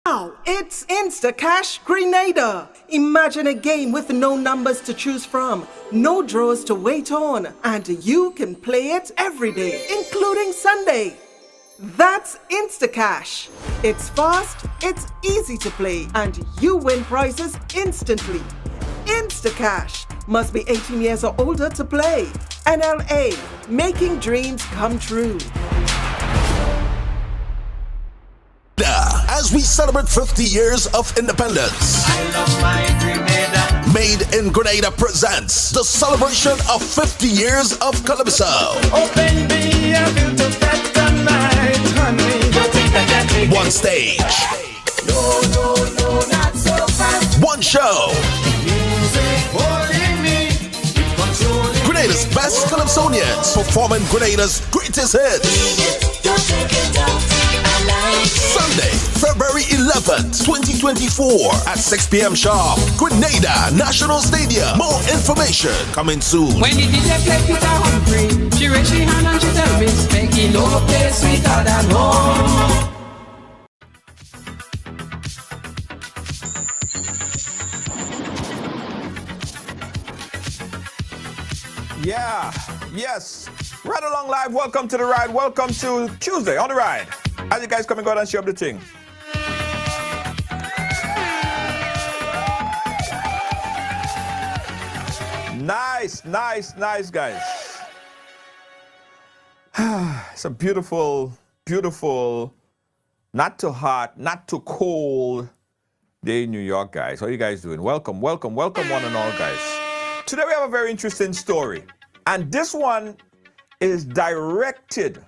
Now, it's Instacash Grenada. Imagine a game with no numbers to choose from, no draws to wait on, and you can play it every day, including Sunday. That's Instacash. It's fast, it's easy to play, and you win prizes instantly. Instacash. Must be 18 years or older to play. NLA. Making dreams come true. As we celebrate 50 years of independence, I love my Grenada. Made in Grenada presents the celebration of 50 years of Calypso. Open me a beautiful tonight, honey. You think that can One stage, No, not so fast. one show. Music holding me, controlling. Grenada's best Calypsonians performing Grenada's greatest hits. Don't take it down. I like it. Sunday, February 11th, 2024 at 6 p.m. sharp. Grenada National Stadium. More information coming soon. When the DJ play Peter Humphrey, she raise she hand and she tell me, Specky no play sweeter than home. Yeah, yes. Ride Along Live, welcome to the ride. Welcome to Tuesday on the ride. As you guys come and go out and show up the thing. Nice, guys. It's a beautiful, not too hot, not too cold day in New York, guys. How are you guys doing? Welcome one and all, guys. Today we have a very interesting story. And this one is directed,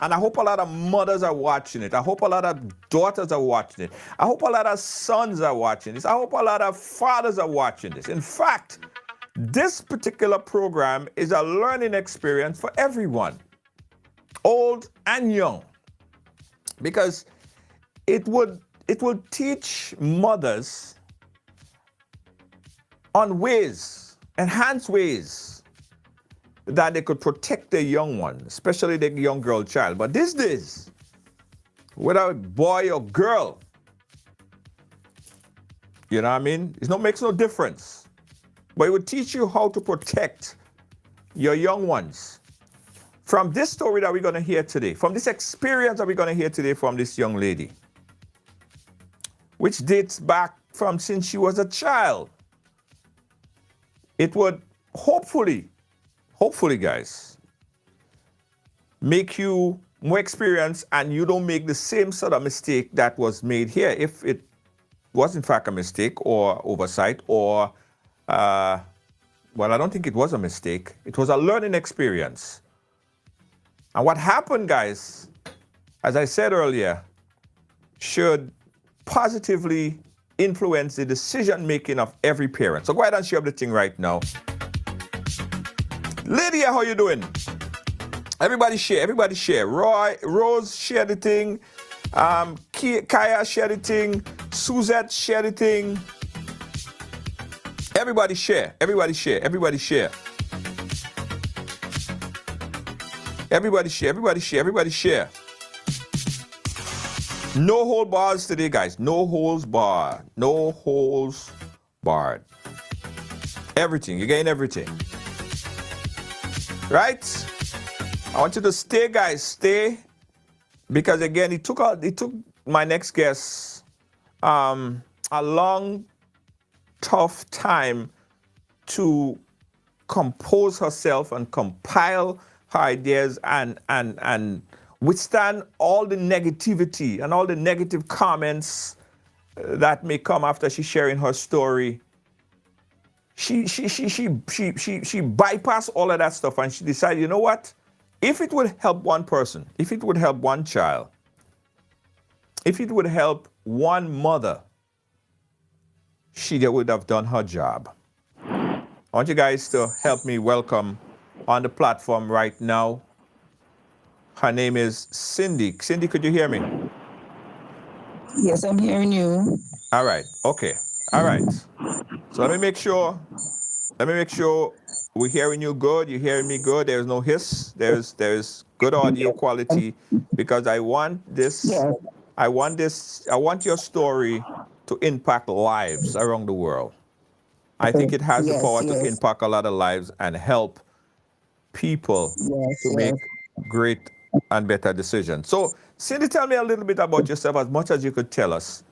and I hope a lot of mothers are watching it. I hope a lot of daughters are watching it. I hope a lot of sons are watching this. I hope a lot of fathers are watching this. In fact, this particular program is a learning experience for everyone, old and young, because it will teach mothers on ways, enhanced ways, that they could protect their young one, especially the young girl child. But these days, whether a boy or girl, you know what I mean? Makes no difference. But it will teach you how to protect your young ones. From this story that we're going to hear today, from this experience that we're going to hear today from this young lady, which dates back from since she was a child, it would hopefully, guys, make you more experienced and you don't make the same sort of mistake that was made here. If it was in fact a mistake or oversight or, well, I don't think it was a mistake. It was a learning experience. And what happened, guys, as I said earlier, should positively influence the decision-making of every parent. So go ahead and share the thing right now. Lydia, how you doing? Everybody share. Rose, share the thing. Kaya, share the thing. Suzette, share the thing. Everybody share. Everybody share. No hold bars today, guys. No holes barred. Everything. You're getting everything. Right? I want you to stay, guys. Stay. Because again, it took my next guest a long, tough time to compose herself and compile her ideas and withstand all the negativity and all the negative comments that may come after she's sharing her story. She bypassed all of that stuff and she decided, you know what? If it would help one person, if it would help one child, if it would help one mother, she would have done her job. I want you guys to help me welcome on the platform right now. Her name is Cindy. Cindy, could you hear me? Yes, I'm hearing you. All right. Okay. All right. So let me make sure. Let me make sure we're hearing you good. You're hearing me good. There's no hiss. There's good audio quality because I want this. Yes. I want this. I want your story to impact lives around the world. I think it has the Yes, power to yes, impact a lot of lives and help people yes, to yes. make great and better decisions. So, Cindy, tell me a little bit about yourself, as much as you could tell us.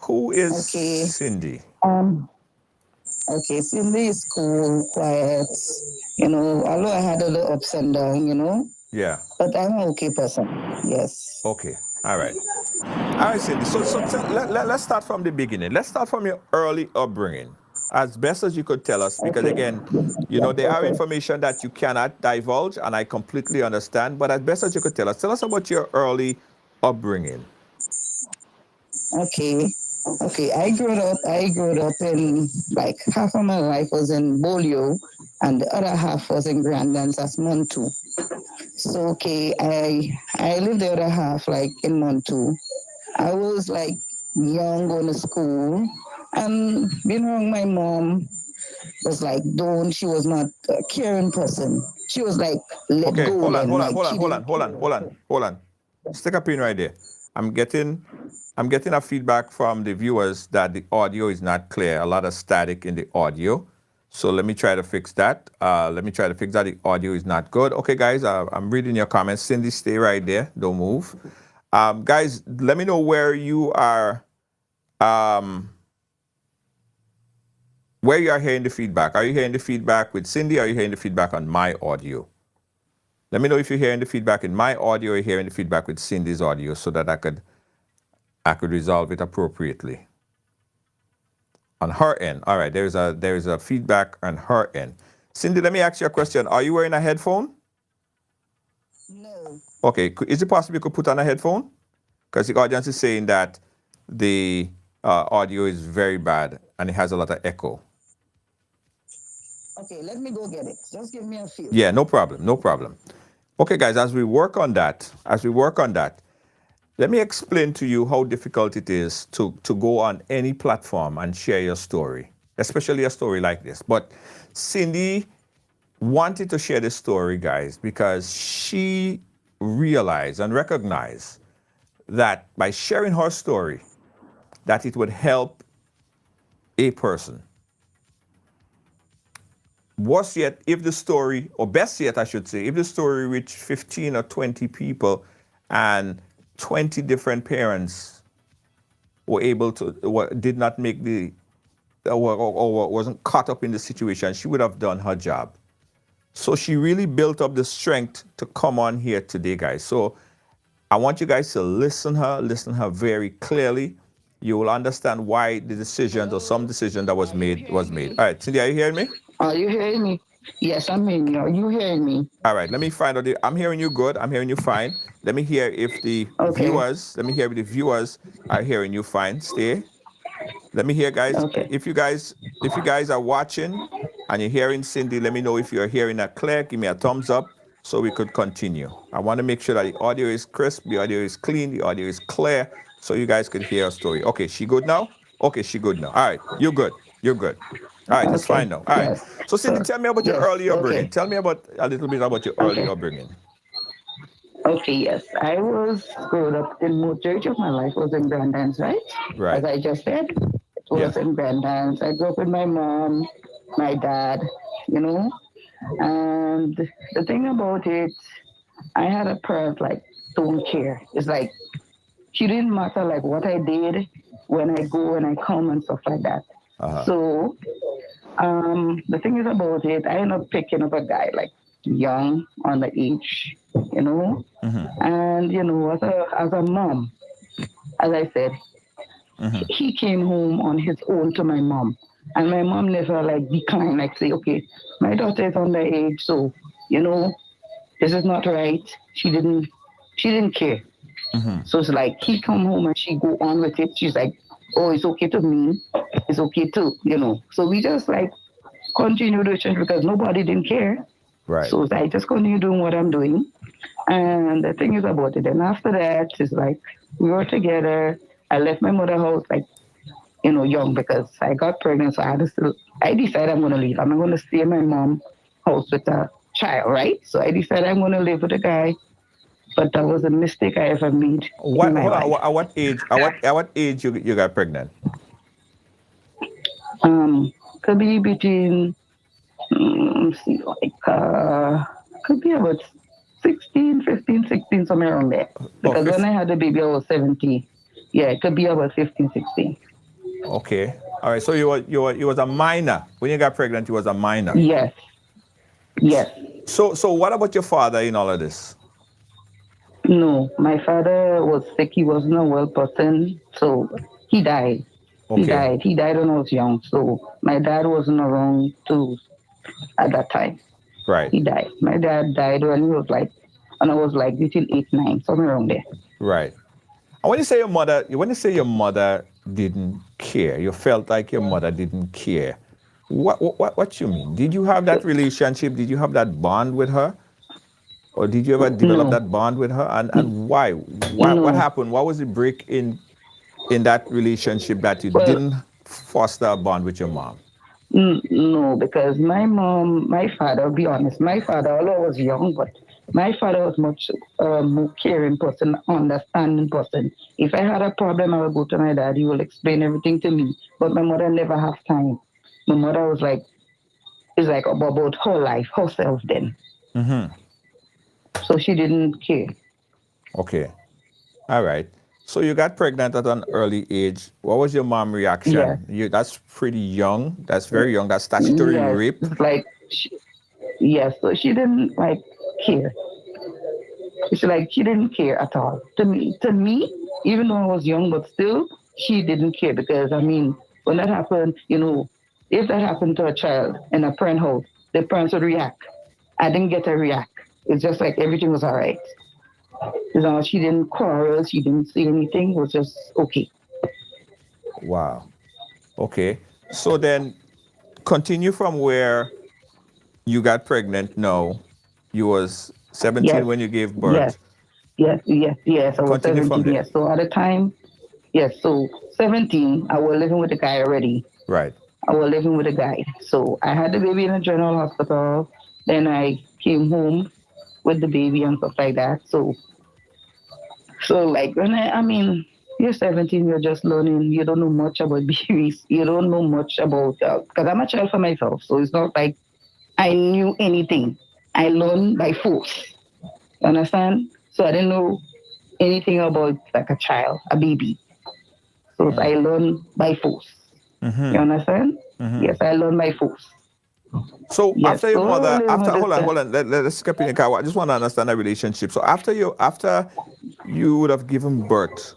Who is Okay. Cindy? Um, okay, Cindy is cool, quiet, you know, although I had a little ups and downs, you know, Yeah. but I'm an okay person. Yes. Okay. All right. All right, Cindy. Let's start from the beginning. Let's start from your early upbringing, as best as you could tell us, because Okay. again, there are information that you cannot divulge, and I completely understand. But as best as you could tell us about your early upbringing. Okay. Okay. I grew up in like half of my life was in Bolio and the other half was in Grandlands as Montu. So okay, I lived the other half like in Montu. I was like young going to school and being around my mom was like don't she was not a caring person. She was like let Okay, go hold on, then hold on, like hold on, she hold on, didn't hold on, care. hold on, hold on. Stick a pin right there. I'm getting, I'm getting a feedback from the viewers that the audio is not clear. A lot of static in the audio. So let me try to fix that. Let me try to fix that. The audio is not good. Okay, guys, I'm reading your comments. Cindy, stay right there. Don't move. Guys, let me know where you are. Where you are hearing the feedback. Are you hearing the feedback with Cindy? Or are you hearing the feedback on my audio? Let me know if you're hearing the feedback in my audio or hearing the feedback with Cindy's audio so that I could resolve it appropriately. On her end. All right, there is a feedback on her end. Cindy, let me ask you a question. Are you wearing a headphone? No. Okay, is it possible you could put on a headphone? Because the audience is saying that the audio is very bad and it has a lot of echo. Okay, let me go get it. Just give me a few. Yeah, no problem, no problem. Okay, guys, as we work on that, let me explain to you how difficult it is to go on any platform and share your story, especially a story like this. But Cindy wanted to share this story, guys, because she realized and recognized that by sharing her story, that it would help a person. Worse yet, if the story, or best yet, I should say, if the story reached 15 or 20 people and 20 different parents were able to, did not make the, or wasn't caught up in the situation, she would have done her job. So she really built up the strength to come on here today, guys. So I want you guys to listen her very clearly. You will understand why the decisions or some decision that was made was made. All right, Cindy, are you hearing me? Are you hearing me? Yes, I'm hearing you. Are you hearing me? All right, let me find out. I'm hearing you good. I'm hearing you fine. Let me hear if the Okay. viewers, let me hear if the viewers are hearing you fine. Stay. Let me hear, guys. Okay. If you guys are watching and you're hearing Cindy, let me know if you're hearing her clear. Give me a thumbs up so we could continue. I want to make sure that the audio is crisp, the audio is clean, the audio is clear, so you guys could hear her story. Okay, she good now? Okay, she good now. All right, you're good. You're good. All right, it's Okay. fine now. All right. Yes. So Cindy, Sure. tell me about your Yes. early upbringing. Okay. Tell me about a little bit about your early Okay. upbringing. Okay. Yes. I was growing up in majority of my life was in Grandlands, right? As Right. I just said, it Yeah. was in Grandlands. I grew up with my mom, my dad, you know. And the thing about it, I had a parent like don't care. It's like she didn't matter like what I did when I go and I come and stuff like that. Uh-huh. So the thing is about it, I ended up picking up a guy like young on the age, you know, Mm-hmm. and you know, as a mom, as I said, Mm-hmm. he came home on his own to my mom, and my mom never like declined, like say, okay, my daughter is underage, so you know, this is not right. She didn't care. Mm-hmm. So it's like he come home and she go on with it. She's like, oh, it's okay to me. It's okay too, you know. So we just like continue to change because nobody didn't care. Right. So I just continue doing what I'm doing. And the thing is about it. And after that, it's like we were together. I left my mother house like young because I got pregnant. So I decided I'm going to leave. I'm not going to stay in my mom's house with a child, right? So I decided I'm going to live with a guy. But that was a mistake I ever made in What? my Hold on. life. At what age? At what age you got pregnant? Could be between, see, could be about 16, 15, 16, somewhere around there. Oh, Because when I had the baby, I was 17. Yeah, it could be about 15, 16. okay. All right. So you was a minor when you got pregnant. You was a minor. Yes, yes. So what about your father in all of this? No, my father was sick. He wasn't a well person. So he died. He Okay. died. He died when I was young. So my dad wasn't around to at that time. Right. He died. My dad died when I was like between 8, 9, somewhere around there. Right. And when you say your mother didn't care, you felt like your mother didn't care. What you mean? Did you have that relationship? Did you have that bond with her? Or did you ever develop No, that bond with her? And why? What no. happened? What was the break in that relationship that you Well, didn't foster a bond with your mom? no, because my father, I'll be honest, my father, although I was young, but my father was much more caring person, understanding person. If I had a problem, I would go to my dad. He will explain everything to me. But my mother never have time. My mother is like about her life, herself then. Mm-hmm. So she didn't care. Okay. All right. So you got pregnant at an early age. What was your mom Yes, reaction? That's pretty young. That's very young. That's statutory yes, rape. it's like, yes. So she didn't like care. It's like she didn't care at all. To me, even though I was young, but still, she didn't care because I mean, when that happened, if that happened to a child in a parent house, the parents would react. I didn't get to react. It's just like everything was all right. She didn't quarrel, she didn't say anything. It was just okay. Wow. Okay. So then continue from where you got pregnant. No, you was 17 Yes, when you gave yes, birth. yes. I was Continue from 17. there. Yes. So at the time, yes. So 17, I was living with a guy already. Right. I was living with a guy. So I had the baby in a general hospital. Then I came home with the baby and stuff like that. So like I mean, you're 17, you're just learning. You don't know much about babies. You don't know much about, because I'm a child for myself. So it's not like I knew anything. I learned by force. You understand? So I didn't know anything about like a child, a baby. So I learned by force. You understand? Yes, I learned by force. So Yes. after your So mother, living after with this hold on, let's skip in the car. I just want to understand that relationship. So after you would have given birth,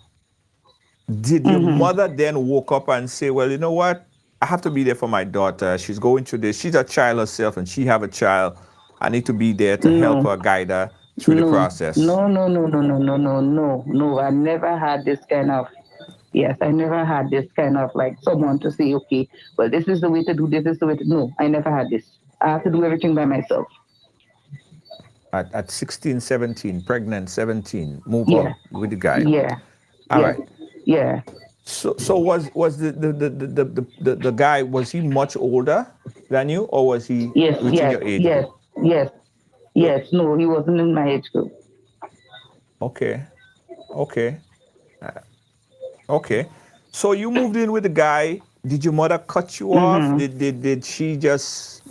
did your mother then woke up and say, well, you know what? I have to be there for my daughter. She's going through this. She's a child herself and she have a child. I need to be there to help No, her, guide her through the no, process. no, no, no, no, no, no, no, no, no. I never had this kind of, yes, I never had this kind of like someone to say, okay, well, this is the way to do this, is the way to, no, I never had this. I have to do everything by myself. At 16, 17, pregnant, 17, move Yeah, out with the guy. yeah, All yeah, right. yeah. So was the guy, was he much older than you, or was he Yes, within yes, your age yes, group? yes, yes. No, he wasn't in my age group. Okay. Okay. Okay. So you moved in with the guy. Did your mother cut you off? Did she just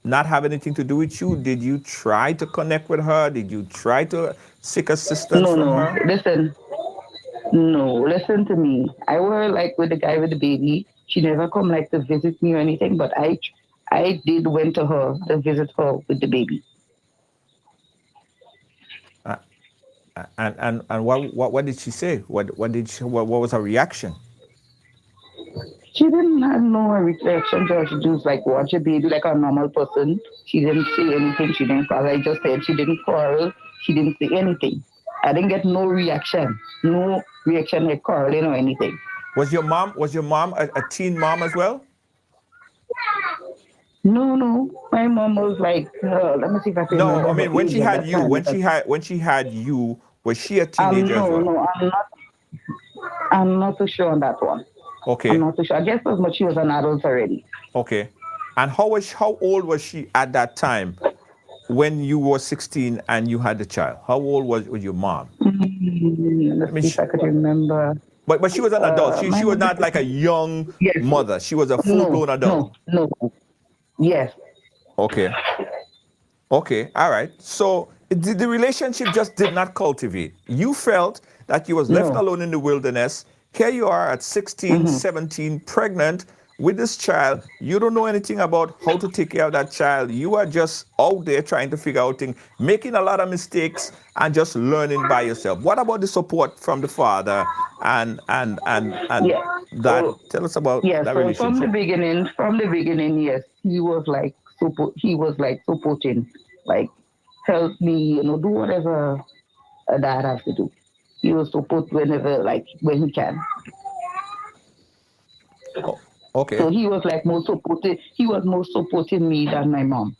not have anything to do with you? Did you try to connect with her? Did you try to seek assistance No, from no. her? Listen, no. Listen to me. I were like with the guy with the baby. She never come like to visit me or anything, but I did went to her to visit her with the baby. Uh, and what did she say? What was her reaction? She didn't have no reaction to her. She just like watch a baby like a normal person. She didn't say anything. She didn't call. I just said she didn't quarrel. She didn't say anything. I didn't get no reaction. No reaction like quarreling or anything. Was your mom a teen mom as well? No, no. My mom was like, let me see if I can No, remember I her mean when age she at had that you, time. when she had you, was she a teenager as No, well? no, I'm not too sure on that one. Okay. I'm not too sure. I guess as much she was an adult already. Okay. And how old was she at that time when you were 16 and you had the child? How old was your mom? I Let's mean, see if I could remember. but she was an adult. She Mine was would be not like a young yes. mother. She was a full No, blown adult. no. Yes. Okay. Okay. All right. So the relationship just did not cultivate. You felt that you was left No. alone in the wilderness. Here you are at 16, 17, pregnant with this child. You don't know anything about how to take care of that child. You are just out there trying to figure out things, making a lot of mistakes and just learning by yourself. What about the support from the father and Yeah. that? So Tell us about yeah. that So relationship. from the beginning, yes, he was like supporting, like help me, do whatever a dad has to do. He will support whenever, like when he can. Oh, So okay. he was like more supportive. He was more supporting me than my mom.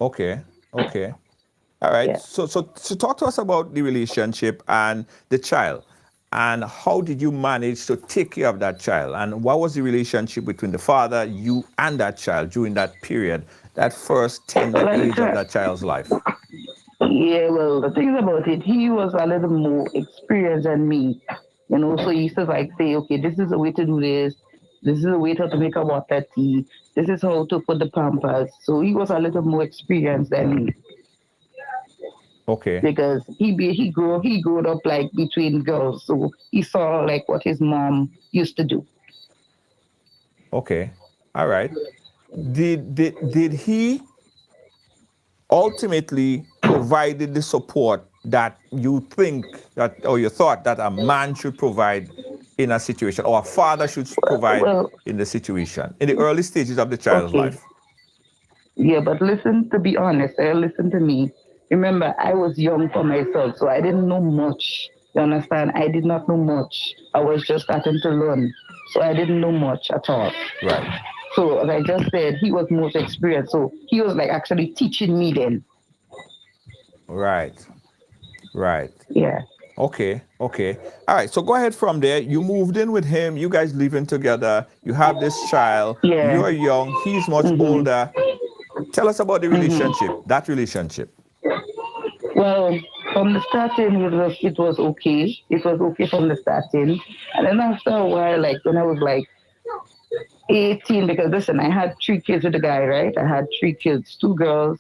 Okay. Okay. All right. Yeah. So talk to us about the relationship and the child, and how did you manage to take care of that child, and what was the relationship between the father, you, and that child during that period, that first tender Well, age of that child's life? yeah, well, the thing about it, he was a little more experienced than me, so he used to like say, okay, this is the way to do this. This is the way to make a water tea. This is how to put the pampers. So he was a little more experienced than me Okay. because he grew up like between girls, so he saw like what his mom used to do. Okay. All right. Did he ultimately provided the support that you think that, or you thought that a man should provide in a situation, or a father should provide Well, in the situation in the early stages of the child's okay, life? yeah, but listen, to be honest, listen to me. Remember, I was young for myself, so I didn't know much. You understand? I did not know much. I was just starting to learn. So I didn't know much at all. Right. So as I just said, he was most experienced. So he was like actually teaching me then. Right. Right. Yeah. Okay. Okay. All right. So go ahead from there. You moved in with him. You guys living together. You have this child. Yeah. You're young. He's much older. Tell us about the relationship. That relationship. Well, from the starting, it was okay. It was okay from the starting. And then after a while, like when I was like 18, because listen, I had 3 kids with the guy, right? I had 3 kids, 2 girls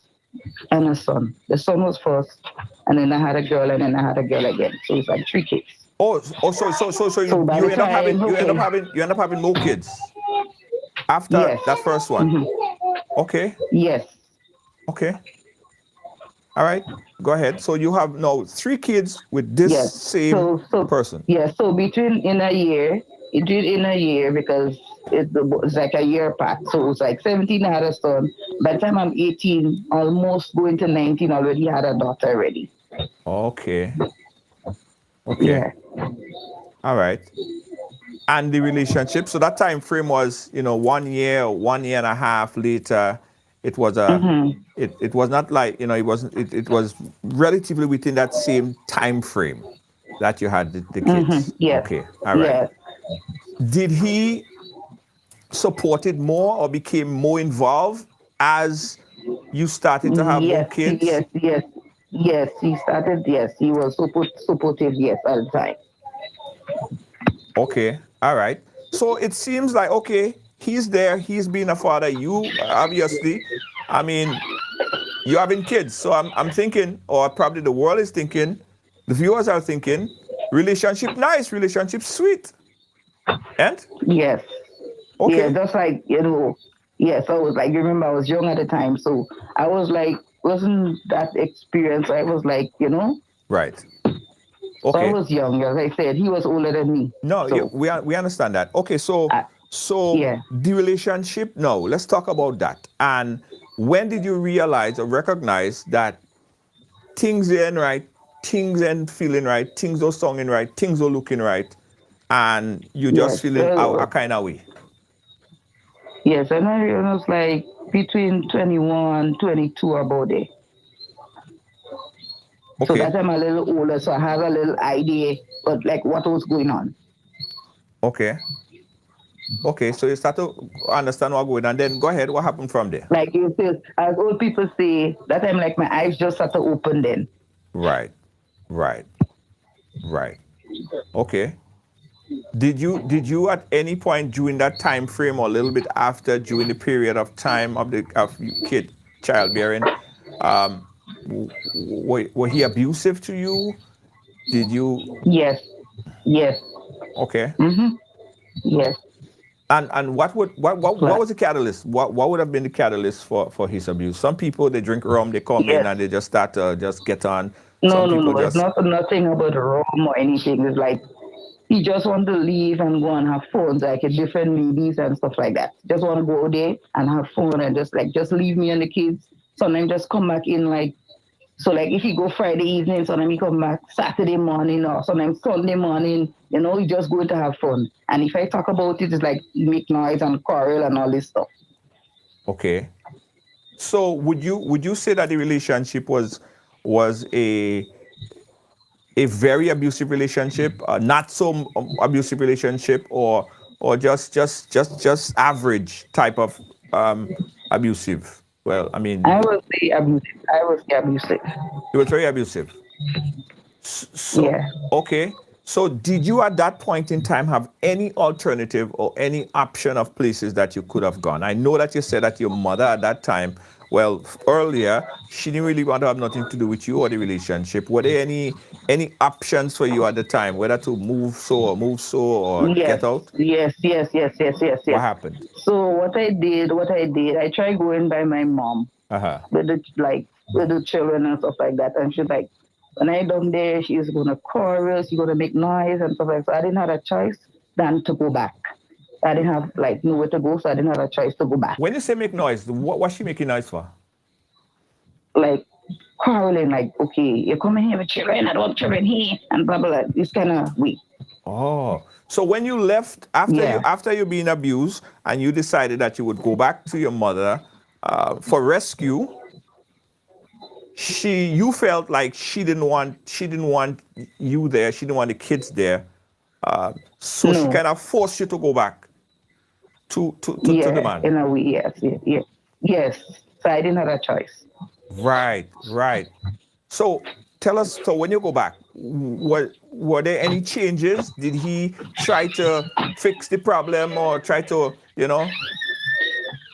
and a son. The son was first, and then I had a girl, and then I had a girl again. So it's like 3 kids. So So by you the end up time, having okay, more kids after yes, that first one. Okay. yes, Okay. All right. Go ahead. So you have now 3 kids with this yes. same So person. yeah. So between in a year because it was like a year apart. So it was like 17 I had a son. By the time I'm 18, almost going to 19, already had a daughter already. Okay. Okay. Yeah. All right. And the relationship. So that time frame was, 1 year, 1 year and a half later. It was it was not like, it was relatively within that same time frame that you had the kids. Yes. Okay. All right. Yes. Did he support it more or became more involved as you started to have more Yes, kids? yes, yes, yes. He started. Yes, he was supportive. Yes, all the time. Okay. All right. So it seems like, okay, he's there, he's being a father. You obviously, I mean, you're having kids. So I'm thinking, or probably the world is thinking, the viewers are thinking, relationship nice, relationship sweet. And Yes, yeah. okay. Just like yes. I was like, you remember, I was young at the time, so I was like, wasn't that experience? I was like, Right. so I Okay. was young. As I said, he was older than me. No, yeah, So we understand that. Okay, so I, so yeah. the relationship. No, let's talk about that. And when did you realize or recognize that things ain't right, things ain't feeling right, things are sounding right, things are looking right, and you're just Yes. feeling a kind of way? Yes, and I was like between 21, 22 about it. So Okay, that I'm a little older, so I have a little idea, but like what was going on. okay, Okay, so you start to understand what's going on. Then go ahead. What happened from there? Like you say, as old people say, that time like my eyes just start to open then. Right, right, right. Okay. Did you at any point during that time frame or a little bit after during the period of time of the of kid childbearing, um, were he abusive to you? Did you? Yes, yes, Okay. yes. And what But was the catalyst? What would have been the catalyst for his abuse? Some people they drink rum, they come in yes. and they just start to just get on. No, Some no, people no. It's just not nothing about rum or anything. It's like he just want to leave and go and have fun, like at different movies and stuff like that. Just want to go there and have fun and just leave me and the kids. Sometimes just come back in like so like if you go Friday evening, sometimes you come back Saturday morning or sometimes Sunday morning, you just going to have fun. And if I talk about it, it's like make noise and quarrel and all this stuff. okay. So would you say that the relationship was a very abusive relationship, not so abusive relationship, or just average type of abusive? Well, I mean, I will say abusive. I will say abusive. it was very abusive. So, Yeah. okay. So, did you at that point in time have any alternative or any option of places that you could have gone? I know that you said that your mother at that time, well, earlier, she didn't really want to have nothing to do with you or the relationship. Were there any options for you at the time, whether to move so or Yes, get out? yes, yes, yes, yes, yes, What yes. happened? So what I did, I tried going by my mom Uh-huh. with the children and stuff like that. And she's like, when I done there, she's gonna chorus, she's gonna make noise and stuff like that. So I didn't have a choice than to go back. I didn't have like nowhere to go, so I didn't have a choice to go back. When you say make noise, what was she making noise for? Like quarreling, like, okay, you're coming here with children, I don't want children here, and blah blah blah. This kind of way. Oh, so when you left Yeah. after you being abused and you decided that you would go back to your mother for rescue, you felt like she didn't want you there, she didn't want the kids there, so she No. kind of forced you to go back to the Yeah, man. in a way, yes, yes, yes. Yes. So I didn't have a choice. Right, right. So tell us, so when you go back, were there any changes? Did he try to fix the problem or try to,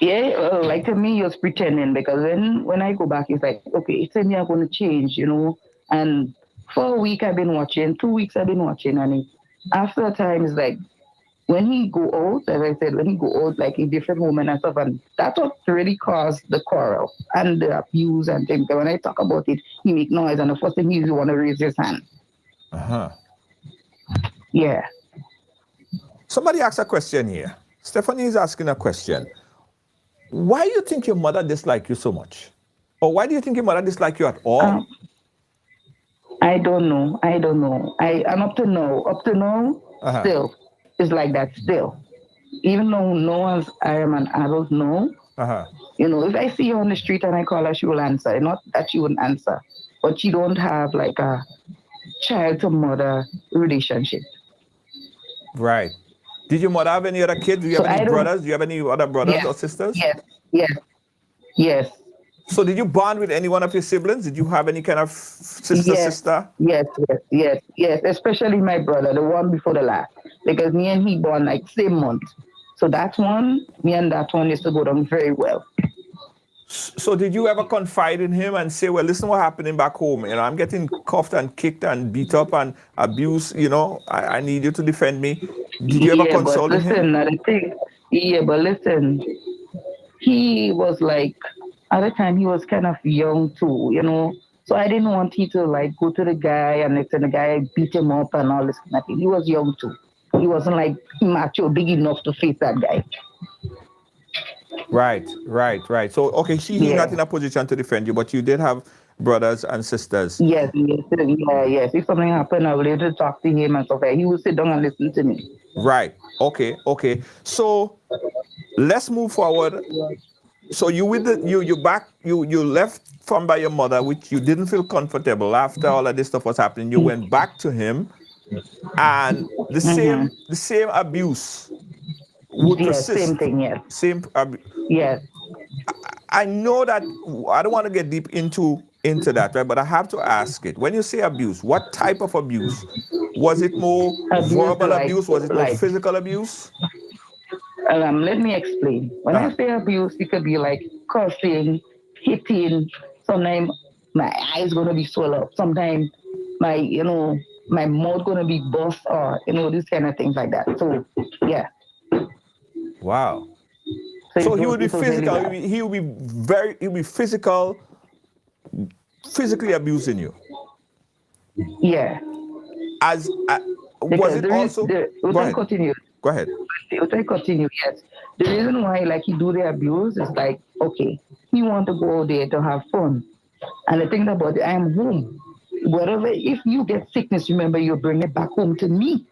Yeah, like to me, he was pretending because when I go back, it's like, okay, it's me I'm going to change. And for a week I've been watching, 2 weeks I've been watching, and after a time, it's like when he go out, as I said, when he go out like in different women and stuff, and that's what really caused the quarrel and the abuse and things. When I talk about it, he make noise, and the first thing he want to raise his hand. uh-huh. Yeah. Somebody asked a question here. Stephanie is asking a question. Why do you think your mother disliked you so much? Or why do you think your mother disliked you at all? Um, I don't know. I don't know. I'm up to now, Uh-huh. still, it's like that still. Even though no one's, I am an adult, no. Uh-huh. If I see her on the street and I call her, she will answer. Not that she wouldn't answer, but she don't have like a child to mother relationship. Right. Did your mother have any other kids? Do you So have any I don't, brothers? Do you have any other brothers yes, or sisters? yes, yes, yes, So did you bond with any one of your siblings? Did you have any kind of sister yes, sister? yes, yes, yes, yes, especially my brother, the one before the last, because me and he born like same month. So that one, me and that one used to go down very well. So did you ever confide in him and say, well, listen what happening back home? I'm getting cuffed and kicked and beat up and abused, I need you to defend me. Did you ever Yeah, but consult in him? listen, now the thing, yeah, but listen, he was like, at the time, he was kind of young too. So I didn't want him to like go to the guy and let the guy beat him up and all this kind of thing. He was young too. He wasn't like macho, big enough to face that guy. Right, right, right. So, okay, he's not Yeah. in a position to defend you, but you did have brothers and sisters. Yes, yes, yeah, yes. If something happened, I would later talk to him and stuff like that. He would sit down and listen to me. Right. Okay, okay. So let's move forward. So you left from by your mother, which you didn't feel comfortable after all of this stuff was happening. You went back to him and the same abuse would Yes, persist. same thing, yes. Same. Yes. I know that I don't want to get deep into that, right? But I have to ask it. When you say abuse, what type of abuse? Was it more Abuse verbal abuse? Was it more like physical abuse? let me explain. When I say abuse, it could be like cursing, hitting. Sometimes my eyes gonna be swollen up. Sometimes my my mouth gonna be bust or these kind of things like that. So yeah. Wow. So So he would be it was really physical. bad. He would be physically abusing you. Yeah. As was Because it also? Go ahead. continue. Go ahead. If I continue, yes. The reason why like he do the abuse is like, okay, he want to go there to have fun. And the thing about it, I am home. Whatever, if you get sickness, remember you bring it back home to me.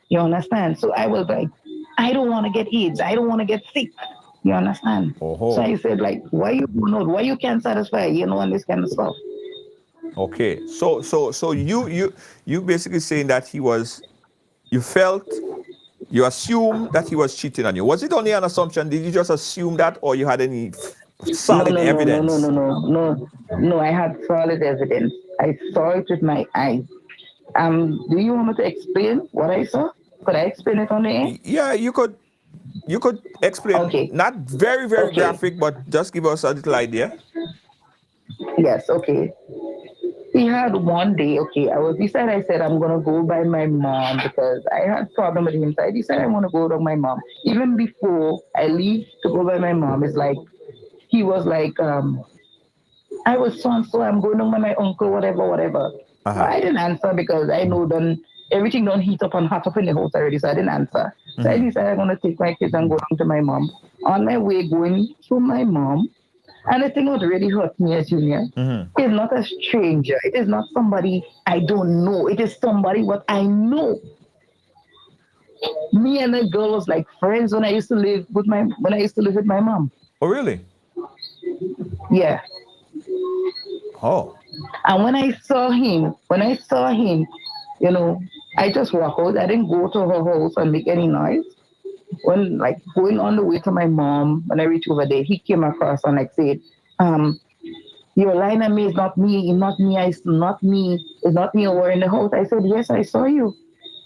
You understand? So I was like, I don't want to get AIDS. I don't want to get sick. You understand? So I said, like, why you not? Why you can't satisfy? And this kind of stuff. Okay. So you basically saying that you assumed that he was cheating on you. Was it only an assumption? Did you just assume that, or you had any No, solid no, no, no, no, evidence? no, no, no. No, I had solid evidence. I saw it with my eyes. Do you want me to explain what I saw? Could I explain it on the air? Yeah, you could explain, Okay. not very, very Okay. graphic, but just give us a little idea. Yes, okay. We had one day, okay, I said I'm gonna go by my mom because I had problem with him. So I decided I want to go to my mom. Even before I leave to go by my mom, it's like he was like, I was so and so, I'm going to my uncle, whatever, whatever. So Uh-huh. I didn't answer because I know done everything don't heat up and hot up in the house already, so I didn't answer. So I decided I'm gonna take my kids and go down to my mom. On my way going to my mom, and the thing what really hurt me as Junior is not a stranger. It is not somebody I don't know. It is somebody what I know. Me and the girl was like friends when I used to live with my mom. Oh, really? Yeah. Oh. And when I saw him, I just walk out. I didn't go to her house and make any noise. When like going on the way to my mom, when I reached over there, he came across and like said, you're lying at me, it's not me, it's not me over in the house. I said, yes, I saw you.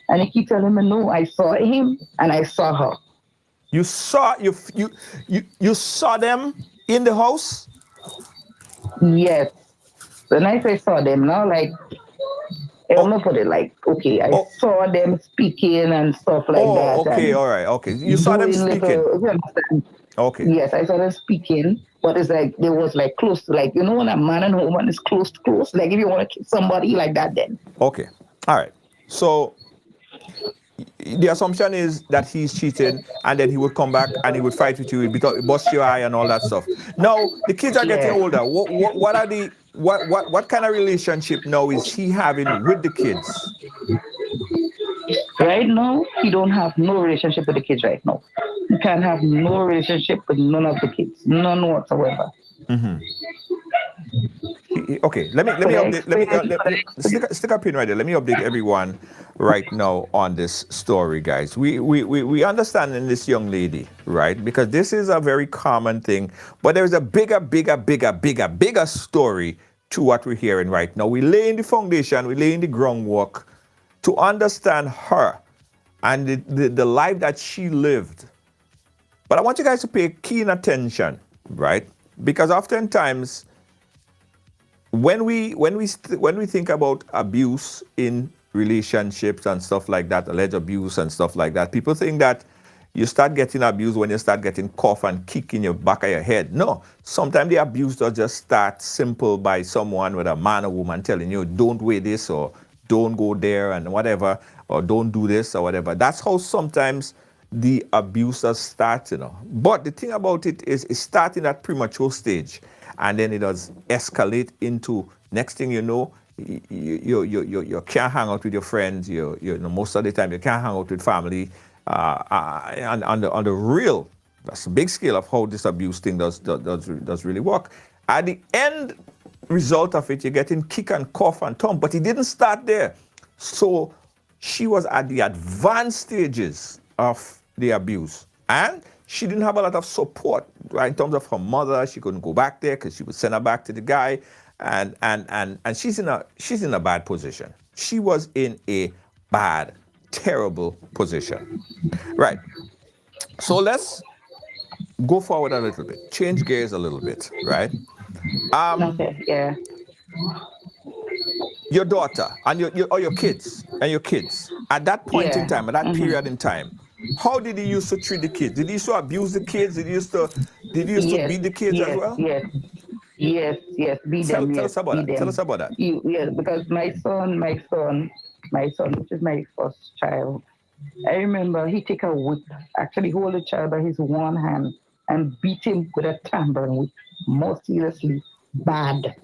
And he keep telling me, no, I saw him and I saw her. You saw them in the house? Yes. When I saw them now, like I'm gonna put it like, okay, I Oh, saw them speaking and stuff like oh, that okay, and all right, okay. You saw them doing speaking. little, you understand? Okay. Yes, I saw them speaking, but it's like they was like close to like when a man and a woman is close to close, like if you want to kiss somebody like that then. Okay. All right. So the assumption is that he's cheating and then he would come back and he would fight with you, he'd bust your eye and all that stuff. Now, the kids are getting Yeah. older. What kind of relationship now is he having with the kids? Right now, he don't have no relationship with the kids right now. He can't have no relationship with none of the kids. None whatsoever. Okay, let me Could I update. explain it? Stick a pin right there. Let me update everyone right now on this story, guys. We understand in this young lady, right? Because this is a very common thing, but there's a bigger story to what we're hearing right now. We lay in the foundation, we lay in the groundwork to understand her and the life that she lived. But I want you guys to pay keen attention, right? Because oftentimes when we think about abuse in relationships and stuff like that, alleged abuse and stuff like that, people think that you start getting abused when you start getting cough and kick in your back of your head. No, sometimes the abuse does just start simple by someone, whether a man or woman, telling you don't wear this or don't go there and whatever, or don't do this or whatever. That's how sometimes the abusers start, But the thing about it is it starts in that premature stage, and then it does escalate into next thing you know, you can't hang out with your friends. Most of the time you can't hang out with family. And on the real, that's a big scale of how this abuse thing does really work. At the end result of it, you're getting kick and cough and thump, but it didn't start there. So she was at the advanced stages of the abuse. And she didn't have a lot of support, right, in terms of her mother. She couldn't go back there because she would send her back to the guy. And she's in a bad position. She was in a bad, terrible position. Right. So let's go forward a little bit, change gears a little bit, right? Okay, yeah. Your daughter and your kids at that point in Yeah. time, at that period in time, how did he used to treat the kids? Did he used to abuse the kids? Did he used to Yes, beat the kids as yes, well? yes, be Tell, them, tell yes, us about be that. them. Tell us about that. Yeah, because my son, which is my first child, I remember he take a whip, actually hold the child by his one hand and beat him with a tambourine whip, mercilessly bad.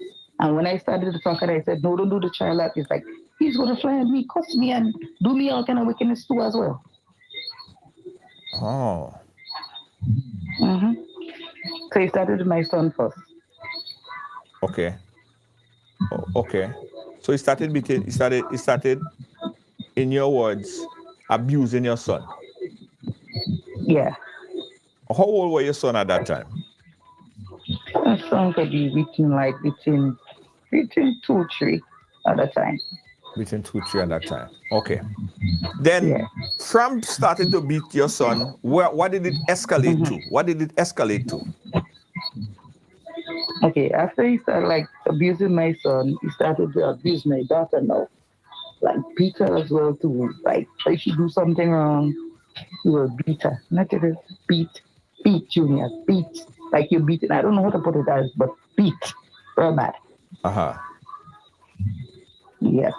And when I started to talk, and I said, no, don't do the child that. He's like, he's going to fly at me, cuss me, and do me all kind of wickedness too as well. Oh, hmm So he started with my son first. okay. Okay. So he started beating. He started, in your words, abusing your son. Yeah. How old were your son at that time? My son could be between 2, 3 at the time. Between 2, 3 at that time. Okay. Then, Yeah. from starting to beat your son, what did it escalate to? What did it escalate to? Okay, after he started like abusing my son, he started to abuse my daughter now. Like beat her as well too. Like if she do something wrong, he will beat her. Not just beat Junior, beat. Like you beat it. I don't know how to put it as, but beat. Real bad. Uh-huh. Yes.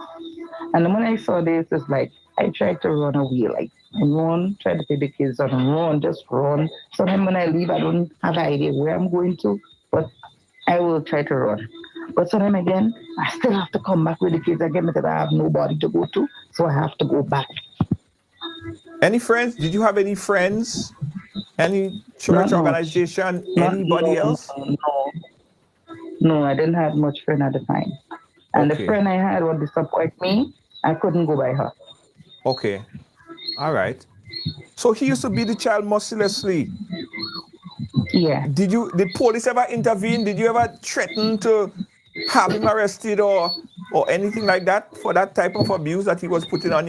And then when I saw this, it's like I tried to run away, like run, try to take the kids on run, just run. Sometimes when I leave, I don't have an idea where I'm going to, but I will try to run. But sometimes again, I still have to come back with the kids again because I have nobody to go to, so I have to go back. Any friends? Did you have any friends? Any church organization? Anybody else? No, I didn't have much friend at the time. And Okay. the friend I had would disappoint me. I couldn't go by her. Okay. All right. So he used to beat the child mercilessly. Yeah. Did police ever intervene? Did you ever threaten to have him arrested or anything like that for that type of abuse that he was putting on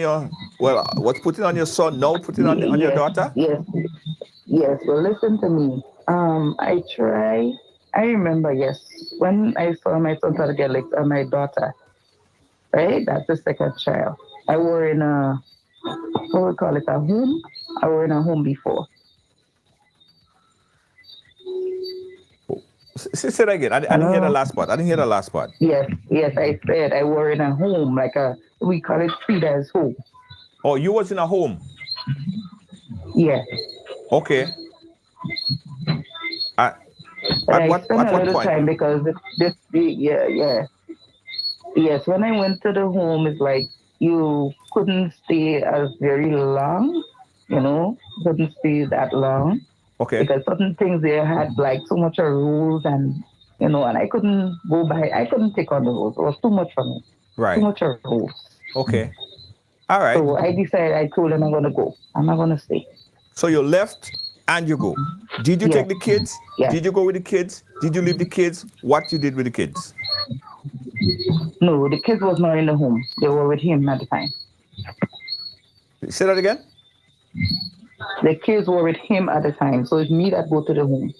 what's putting on your son now, putting on your daughter? Yes. Well, listen to me. I remember, yes, when I saw my son start to get licked on my daughter, right? That's the second child. I were in what we call it, a home. I were in a home before. Say that again. I didn't hear the last part. Yes, I said I were in a home, we call it Frida's home. Oh, you was in a home. Yeah. Okay. At I what spent a little point? time because yeah. Yes, when I went to the home, it's like you couldn't stay as very long, couldn't stay that long. Okay. Because certain things there had like so much of rules and I couldn't go by, I couldn't take on the rules. It was too much for me. Right. Too much of rules. Okay. All right. So I decided, I told them I'm going to go. I'm not going to stay. So you left and you go. Did you take the kids? Yeah. Did you go with the kids? Did you leave the kids? What you did with the kids? No, the kids was not in the home. They were with him at the time. Say that again? The kids were with him at the time. So it's me that go to the home.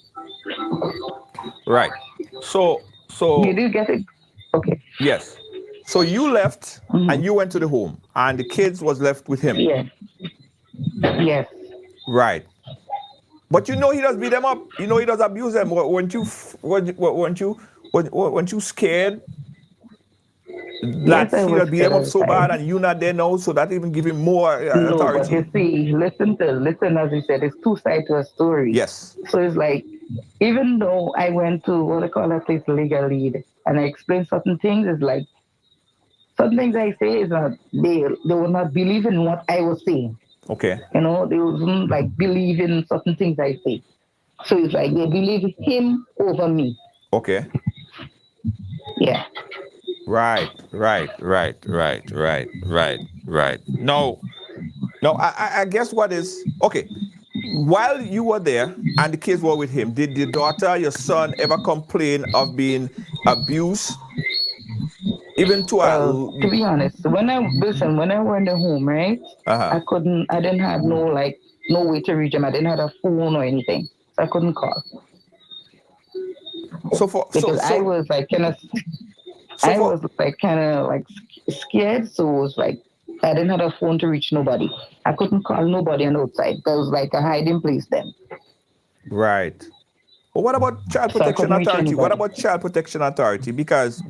Right. So You did get it? Okay. Yes. So you left and you went to the home and the kids was left with him. Yes. Yes. Right. But he does beat them up. He does abuse them. Weren't you scared that he does beat them up so bad and you not there now, so that even give him more authority? No, but you see, listen as he said, it's two sides to a story. Yes. So it's like, even though I went to what I call that place, legal lead, and I explained certain things, it's like, some things I say is not, they will not believe in what I was saying. Okay. They wouldn't like believe in certain things I say. So it's like they believe him over me. Okay. Yeah. Right. No, I guess what is okay. while you were there and the kids were with him, did the daughter, your son, ever complain of being abused? Even to a Well, to be honest, when I were in the home, right, uh-huh. I didn't have no way to reach him. I didn't have a phone or anything, so I couldn't call So for because so I for was like kind of like scared. So it was like I didn't have a phone to reach nobody. I couldn't call nobody on the outside. There was like a hiding place then, right. But what about Child so I Protection couldn't reach Authority? What anybody. about Child Protection Authority? Because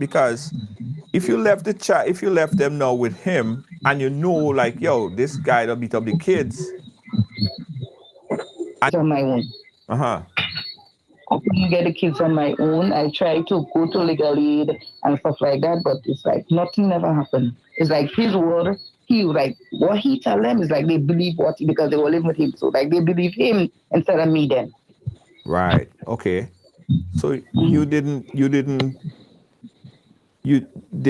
if you left the child, if you left them now with him, and you know, like, yo, this guy don't beat up the kids. It's on my own. Uh huh. I couldn't get the kids on my own. I tried to go to legal aid and stuff like that, but it's like nothing never happened. It's like his word. He like what he tell them is like they believe what because they were living with him, so like they believe him instead of me. Then Right. Okay. So you they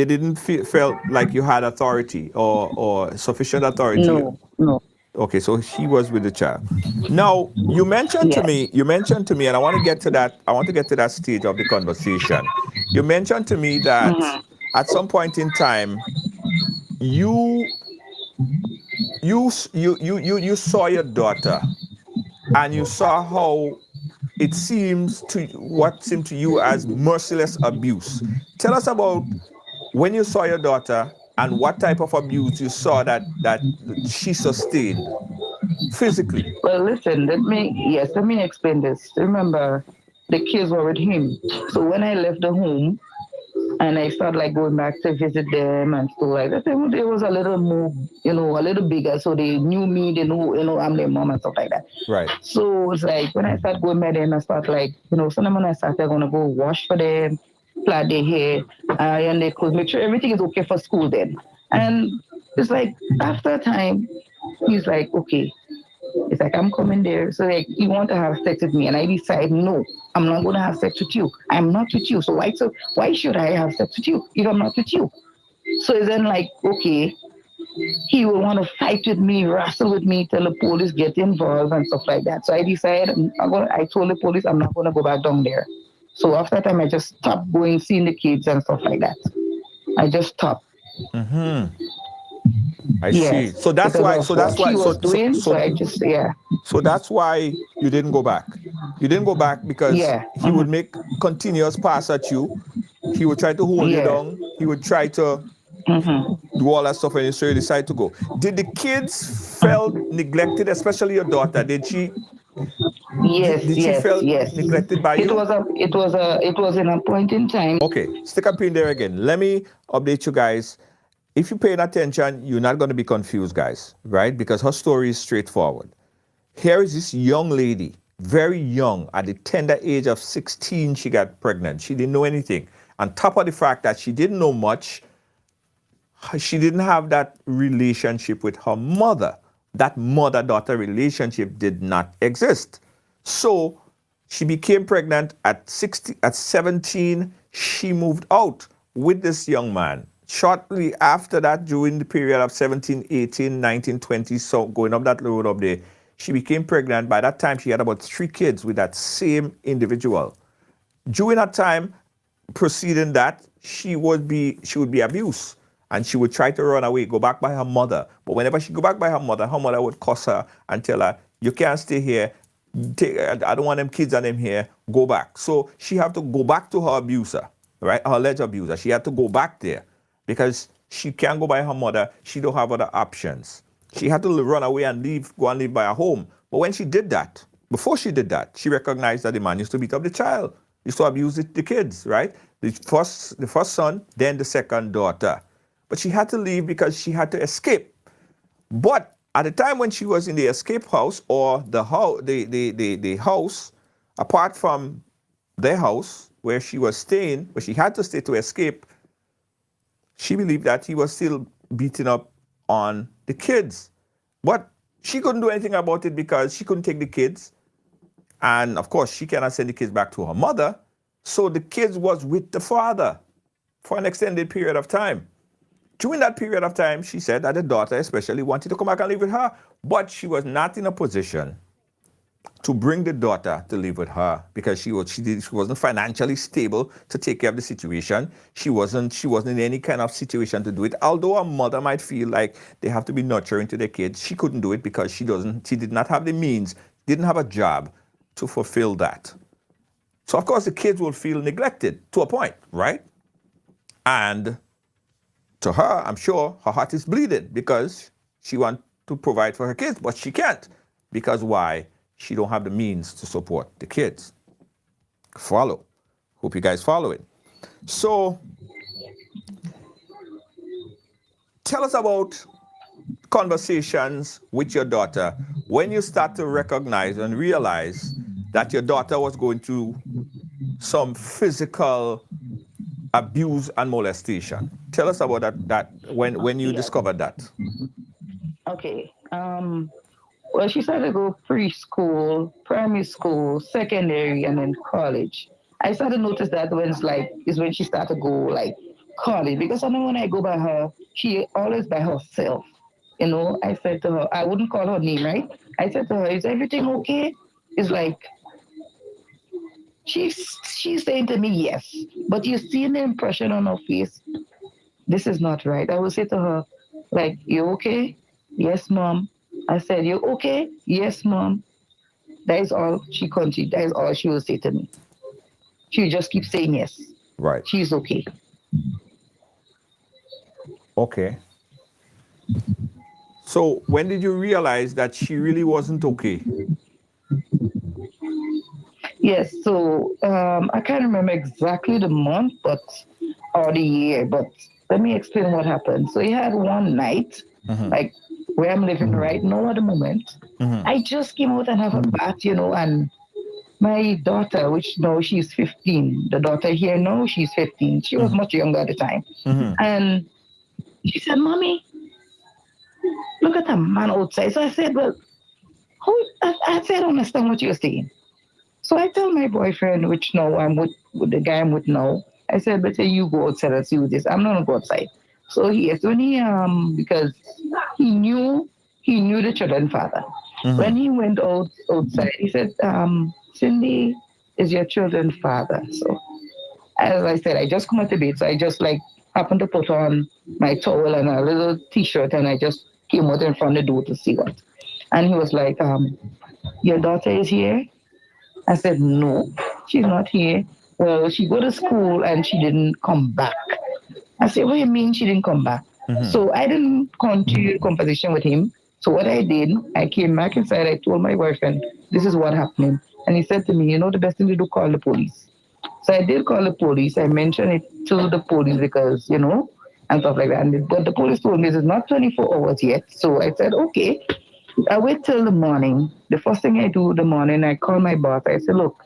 didn't felt like you had authority or sufficient authority. no, no, Okay, so he was with the child. Now yes, you mentioned to me, and I want to get to that. I want to get to that stage of the conversation. You mentioned to me that at some point in time, you you saw your daughter, and you saw how it seems to what seemed to you as merciless abuse. Tell us about when you saw your daughter and what type of abuse you saw that she sustained physically. well, listen, let me explain this. Remember, the kids were with him. So when I left the home and I started like going back to visit them and stuff like that, it was a little more, a little bigger. So they knew me, they knew, I'm their mom and stuff like that. Right. So it's like when I started going back there, I start like, sometimes when I start, I'm gonna go wash for them, plait their hair, iron their clothes, make sure everything is okay for school then. And it's like after a time, he's like, okay, it's like I'm coming there. So like you want to have sex with me, and I decide no, I'm not going to have sex with you. I'm not with you. So why should I have sex with you if I'm not with you? So it's then like okay, he will want to fight with me, wrestle with me, till the police get involved and stuff like that. So I decided I told the police I'm not going to go back down there. So after that time, I just stopped going, seeing the kids and stuff like that. I just stopped. Mm-hmm. I see. Yes, So that's because why. of So what that's he why. was doing. So I just, yeah. So that's why you didn't go back. You didn't go back because Yeah. he would make continuous pass at you. He would try to hold you Yeah. down. He would try to do all that stuff, and so you decide to go. Did the kids felt neglected, especially your daughter? Did she? Yes, Did she yes, felt yes. neglected by you? It was in a point in time. Okay, stick a pin there again. Let me update you guys. If you're paying attention, you're not going to be confused, guys, right? Because her story is straightforward. Here is this young lady, very young, at the tender age of 16, she got pregnant. She didn't know anything. On top of the fact that she didn't know much, she didn't have that relationship with her mother. That mother-daughter relationship did not exist. So she became pregnant at 17. She moved out with this young man. Shortly after that, during the period of 17, 18, 19, 20, so going up that road up there, she became pregnant. By that time, she had about 3 kids with that same individual. During that time, preceding that, she would be abused. And she would try to run away, go back by her mother. But whenever she go back by her mother would cuss her and tell her, you can't stay here. I don't want them kids and them here. Go back. So she had to go back to her abuser, right? Her alleged abuser. She had to go back there because she can't go by her mother. She don't have other options. She had to run away and go and live by her home. But when she did that, before she did that, she recognized that the man used to beat up the child, used to abuse the kids, right? The first son, then the second daughter. But she had to leave because she had to escape. But at the time when she was in the escape house or the house, apart from their house where she was staying, where she had to stay to escape, she believed that he was still beating up on the kids. But she couldn't do anything about it because she couldn't take the kids. And of course, she cannot send the kids back to her mother. So the kids was with the father for an extended period of time. During that period of time, she said that the daughter especially wanted to come back and live with her, but she was not in a position to bring the daughter to live with her because she wasn't financially stable to take care of the situation. She wasn't in any kind of situation to do it. Although a mother might feel like they have to be nurturing to their kids, she couldn't do it because she did not have the means, didn't have a job to fulfill that. So of course the kids will feel neglected to a point, right? And to her, I'm sure her heart is bleeding because she wants to provide for her kids, but she can't. Because why? She don't have the means to support the kids. Follow. Hope you guys follow it. So tell us about conversations with your daughter when you start to recognize and realize that your daughter was going through some physical abuse and molestation. Tell us about that when you discovered that. Okay. Well, she started to go preschool, primary school, secondary, and then college. I started to notice that when she started to go like college, because I know when I go by her, she always by herself. I said to her, I wouldn't call her name, right? I said to her, "Is everything okay?" It's like she's saying to me yes, but you see the impression on her face. This is not right. I will say to her, like, "You okay?" "Yes, mom." I said, "You okay?" "Yes, mom." That is all she continued. That is all she will say to me. She just keeps saying yes. Right. She's okay. Okay. So when did you realize that she really wasn't okay? Yes, so I can't remember exactly the month or the year, but let me explain what happened. So he had one night, like where I'm living right now at the moment. I just came out and have a bath, and my daughter, which now she's 15, the daughter here now, she's 15. She was much younger at the time. And she said, "Mommy, look at a man outside." So I said, "Well, I said, I don't understand what you're saying." So I tell my boyfriend, which now I'm with the guy I'm with now, I said, "Better you go outside and see what this. I'm not gonna go outside." So when he because he knew the children's father. When he went outside, he said, "Cindy is your children's father." So as I said, I just come out the bed, so I just like happened to put on my towel and a little t-shirt, and I just came out in front of the door to see what. And he was like, "Your daughter is here?" I said, "No, she's not here." "Well, she go to school and she didn't come back." I said, "What do you mean she didn't come back?" So I didn't continue the conversation with him. So what I did, I came back inside, I told my boyfriend, "This is what happened." And he said to me, "The best thing to do, call the police." So I did call the police. I mentioned it to the police because, and stuff like that. But the police told me it's not 24 hours yet. So I said, okay. I wait till the morning. The first thing I do in the morning, I call my boss. I say, "Look,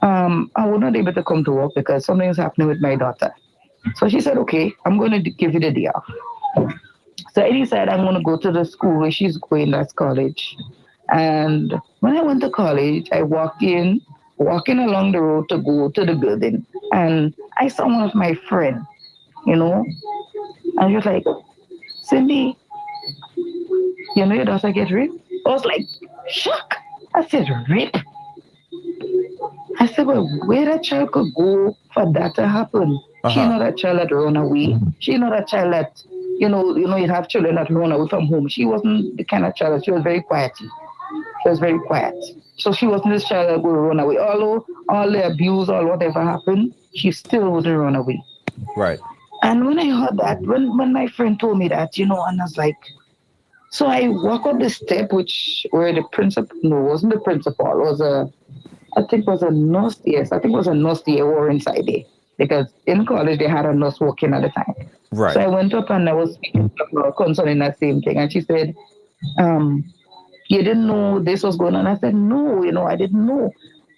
I will not be able to come to work because something is happening with my daughter." So she said, "Okay, I'm going to give you the day off." So I decided I'm going to go to the school where she's going, that's college. And when I went to college, I walking along the road to go to the building. And I saw one of my friends, and she was like, "Cindy, your daughter get raped?" I was like, shocked. I said, "Rape?" I said, "Well, where that child could go for that to happen?" She not a child that run away. She not a child that, you have children that run away from home. She wasn't the kind of child. She was very quiet. She was very quiet. So she wasn't this child that would run away. Although all the abuse or whatever happened, she still wouldn't run away. Right. And when I heard that, when my friend told me that, and I was like, so I walk up the step, where the principal, no, it wasn't the principal, it was I think it was a nurse, yes, I think it was a nurse there were inside there. Because in college, they had a nurse working at the time. Right. So I went up and I was speaking to her concerning that same thing. And she said, "You didn't know this was going on?" I said, "No, I didn't know."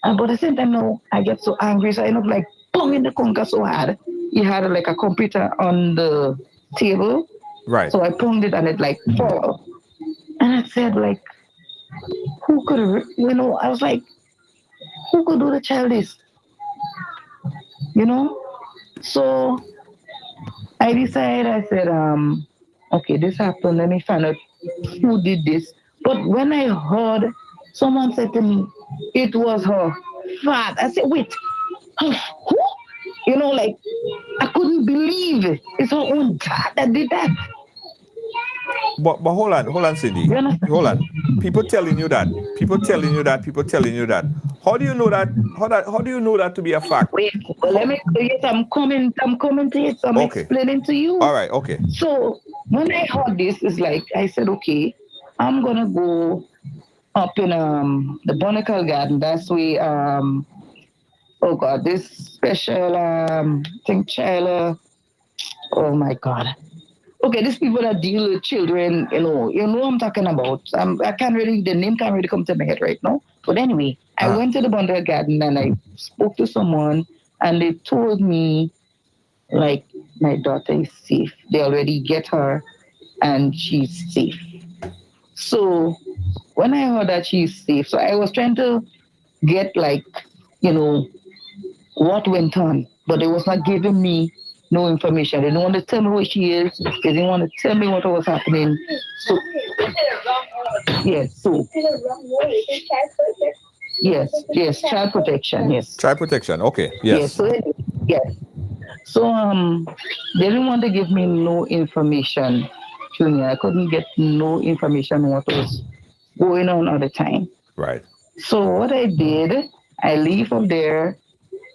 But at the same time, no, I get so angry. So I end up like pounding the conker so hard. He had like a computer on the table. Right. So I pounded it and it like fall. And I said, like, who could, I was like, who could do the child this? So I decided, I said, okay, this happened. Let me find out who did this. But when I heard Someone said to me, it was her father. I said, wait, who? You know, like, I couldn't believe it. It's her own dad that did that. But hold on, Cindy. You understand? Hold on. People telling you that. People telling you that. People telling you that. How do you know that? How do you know that to be a fact? Wait, well, let me tell you, I'm coming to it. I'm Okay. explaining to you. All right. Okay. So when I heard this, it's like I said, okay, I'm gonna go up in the botanical garden. That's where oh god, this special thing child. Oh my god. Okay, these people that deal with children, you know what I'm talking about. I can't really, the name can't really come to my head right now. But anyway, I went to the botanical garden and I spoke to someone, and they told me like my daughter is safe. They already get her and she's safe. So when I heard that she's safe, so I was trying to get like, you know, what went on, but they was not giving me no information. They didn't want to tell me where she is. They didn't want to tell me what was happening. So yes, so yes, child protection, yes. Child protection. Okay. Yes, Yes. so yes. So they didn't want to give me no information, Junior. I couldn't get no information on what was going on at the time. Right. So what I did, I leave from there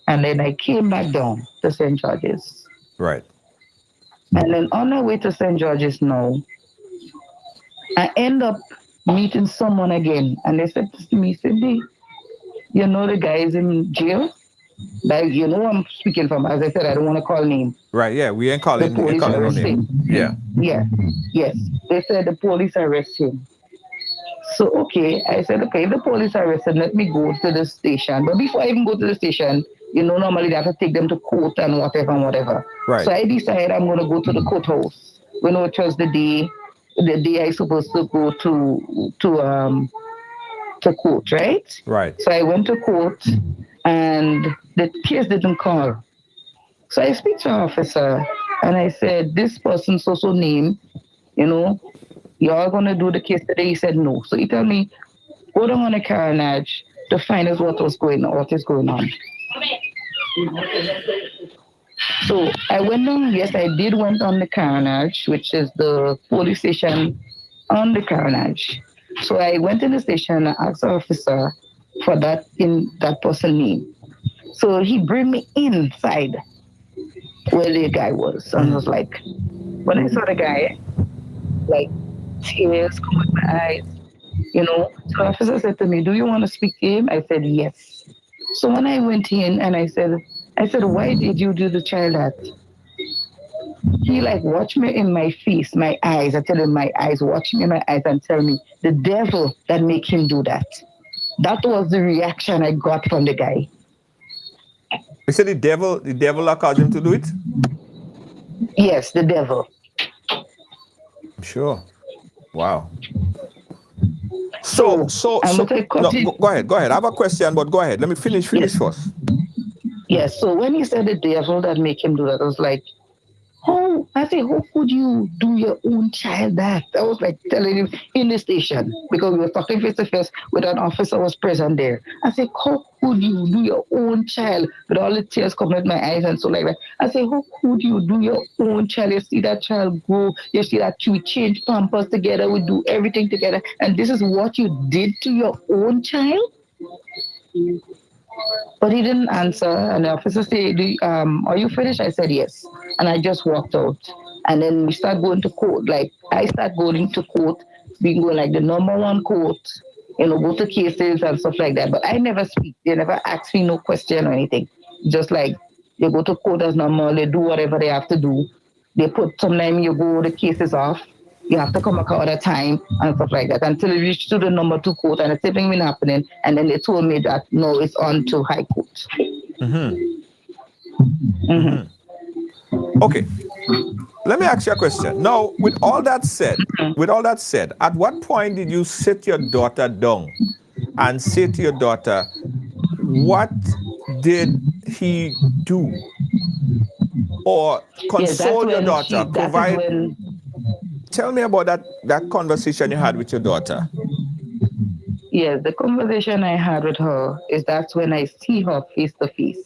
and then I came back down to St. George's. Right. And then on my way to St. George's now, I end up meeting someone again. And they said to me, Cindy, you know the guy is in jail? Like, you know I'm speaking from. As I said, I don't want to call name. Right. Yeah. We ain't The calling. Ain't police calling no arrest name. him. Yeah. Yeah, yes. They said the police arrest him. So, okay, I said, okay, if the police arrested, let me go to the station. But before I even go to the station, you know, normally they have to take them to court and whatever and whatever. Right. So I decided I'm going to go to the courthouse. You know, it was the day I supposed to go to court, right? Right. So I went to court and the case didn't call. So I speak to an officer and I said, this person so name, you know, y'all gonna do the case today? He said no. So he told me, go down on a carnage to find out what is going on. So I went down, yes, I did went on the carnage, which is the police station on the carnage. So I went in the station and asked the officer for that person name. So he bring me inside where the guy was. And I was like, when I saw the guy, like tears come with my eyes, you know. So the officer said to me, do you want to speak to him? I said, yes. So when I went in and I said, why did you do the child that? He like watched me in my face, my eyes. I tell him my eyes, watch me in my eyes and tell me the devil that make him do that. That was the reaction I got from the guy. You said the devil that caused him to do it? Yes, the devil. Sure. Wow. So no, go ahead. I have a question, but go ahead. Let me finish first. Yes. So when he said the devil that make him do that, I was like, oh, I said, how could you do your own child that? I was like telling him in the station because we were talking face to face with an officer who was present there. I said, how could you do your own child with all the tears coming out my eyes and so like that? I said, how could you do your own child? You see that child grow, you see that we change pampers together, we do everything together, and this is what you did to your own child? But he didn't answer, and the officer said, are you finished? I said, yes. And I just walked out. And then we start going to court. Like, I start going to court, being going like the number one court, you know, go to cases and stuff like that. But I never speak. They never ask me no question or anything. Just like, they go to court as normal, they do whatever they have to do. They put, sometimes you go, the case is off. You have to come back at a time and stuff like that until you reach to the number 2 court and the same thing been happening. And then they told me that no, it's on to high court. Okay. Let me ask you a question. Now, with all that said, at what point did you sit your daughter down and say to your daughter, what did he do? Or console your daughter, provide. Tell me about that conversation you had with your daughter. Yes, the conversation I had with her is that's when I see her face to face.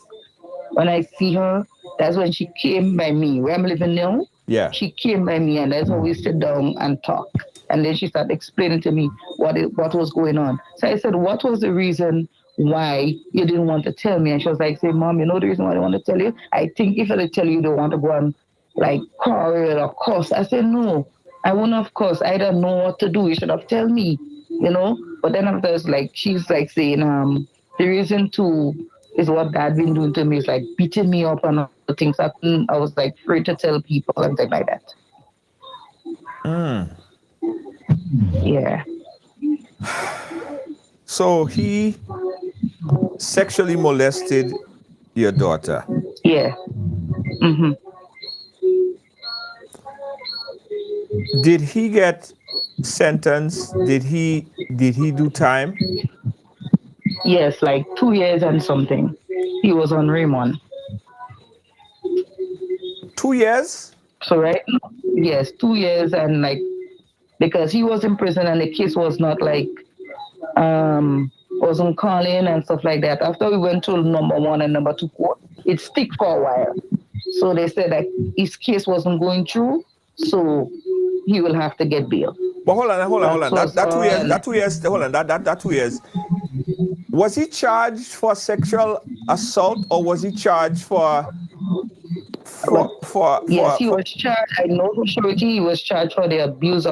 When I see her, that's when she came by me. Where I'm living now, Yeah. she came by me, and that's when we sit down and talk. And then she started explaining to me what was going on. So I said, "What was the reason why you didn't want to tell me?" And she was like, "Say, Mom, you know the reason why I don't want to tell you? I think if I tell you, you don't want to go and like quarrel or curse." I said, "No, I wouldn't have cursed. I don't know what to do. You should have told me, you know." But then after, it's like she's like saying, the reason to is what dad been doing to me is like beating me up and all the things. I was like afraid to tell people and things like that. Yeah. So he sexually molested your daughter. Yeah. Mm-hmm. Did he get sentenced? Did he do time? Yes, like 2 years and something. He was on Raymond. 2 years? So right now, yes, 2 years and like because he was in prison and the case was not like wasn't calling and stuff like that. After we went to number one and number two court, it stick for a while. So they said that his case wasn't going through, so he will have to get bail. But hold on. was That 2 years, on- that 2 years, hold on, that 2 years. Was he charged for sexual assault or was he charged Yes, he was charged. I know for sure he was charged for the abuse,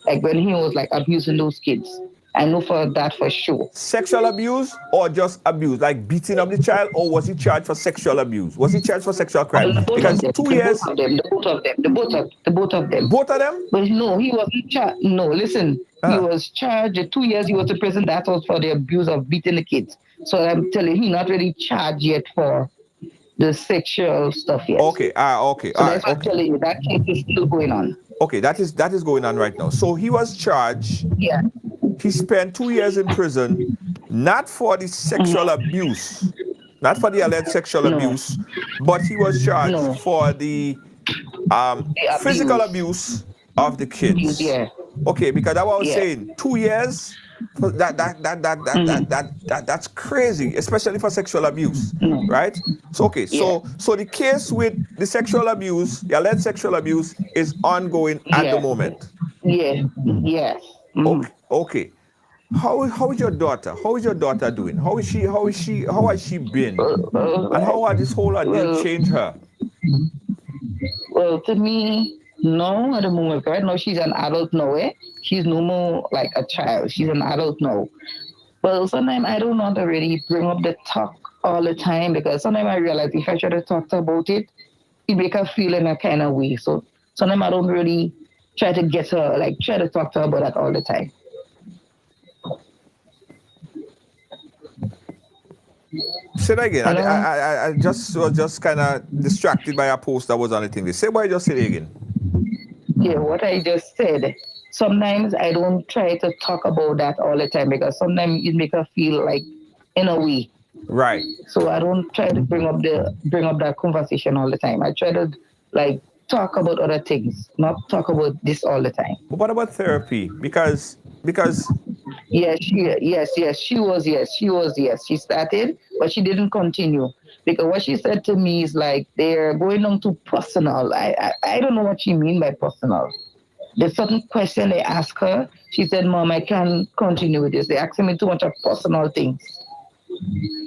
like when he was like abusing those kids. I know for that for sure. sexual abuse or just abuse, like beating up the child, or was he charged for sexual abuse? Was he charged for sexual crime? The both Because of them, 2 years, the both of them, the both of them. both of them? But no, he wasn't charged. No, listen, he was charged. The 2 years he was in prison. That was for the abuse of beating the kids. So I'm telling you, he not really charged yet for the sexual stuff yet. Okay, okay. So that's what I'm telling you. That case is still going on. Okay, that is going on right now. So he was charged. Yeah. He spent 2 years in prison, not for the sexual abuse, not for the alleged sexual abuse, but he was charged for the physical abuse of the kids. Yeah. Okay, because that's what I was saying. 2 years, that's crazy, especially for sexual abuse, right? So okay, so the case with the sexual abuse, the alleged sexual abuse, is ongoing at the moment. Yeah. Yes. Okay. How is your daughter? How is your daughter doing? How has she been? And how has this whole ordeal changed her? Well, to me, no, at the moment. Right now, she's an adult now. She's no more like a child. She's an adult now. Well, sometimes I don't want to really bring up the talk all the time because sometimes I realize if I try to talk about it, it make her feel in a kind of way. So sometimes I don't really try to get her, like try to talk to her about that all the time. Say that again. I just was just kind of distracted by a post that was on the thing. Say what I just said again. Yeah, what I just said. Sometimes I don't try to talk about that all the time because sometimes it make her feel like in a way. Right. So I don't try to bring up that conversation all the time. I try to like talk about other things, not talk about this all the time. But what about therapy? Because yes, she was. She started, but she didn't continue. Because what she said to me is like they're going on to personal. I don't know what she mean by personal. There's certain question they ask her. She said, Mom, I can't continue with this. They're asking me too much of personal things.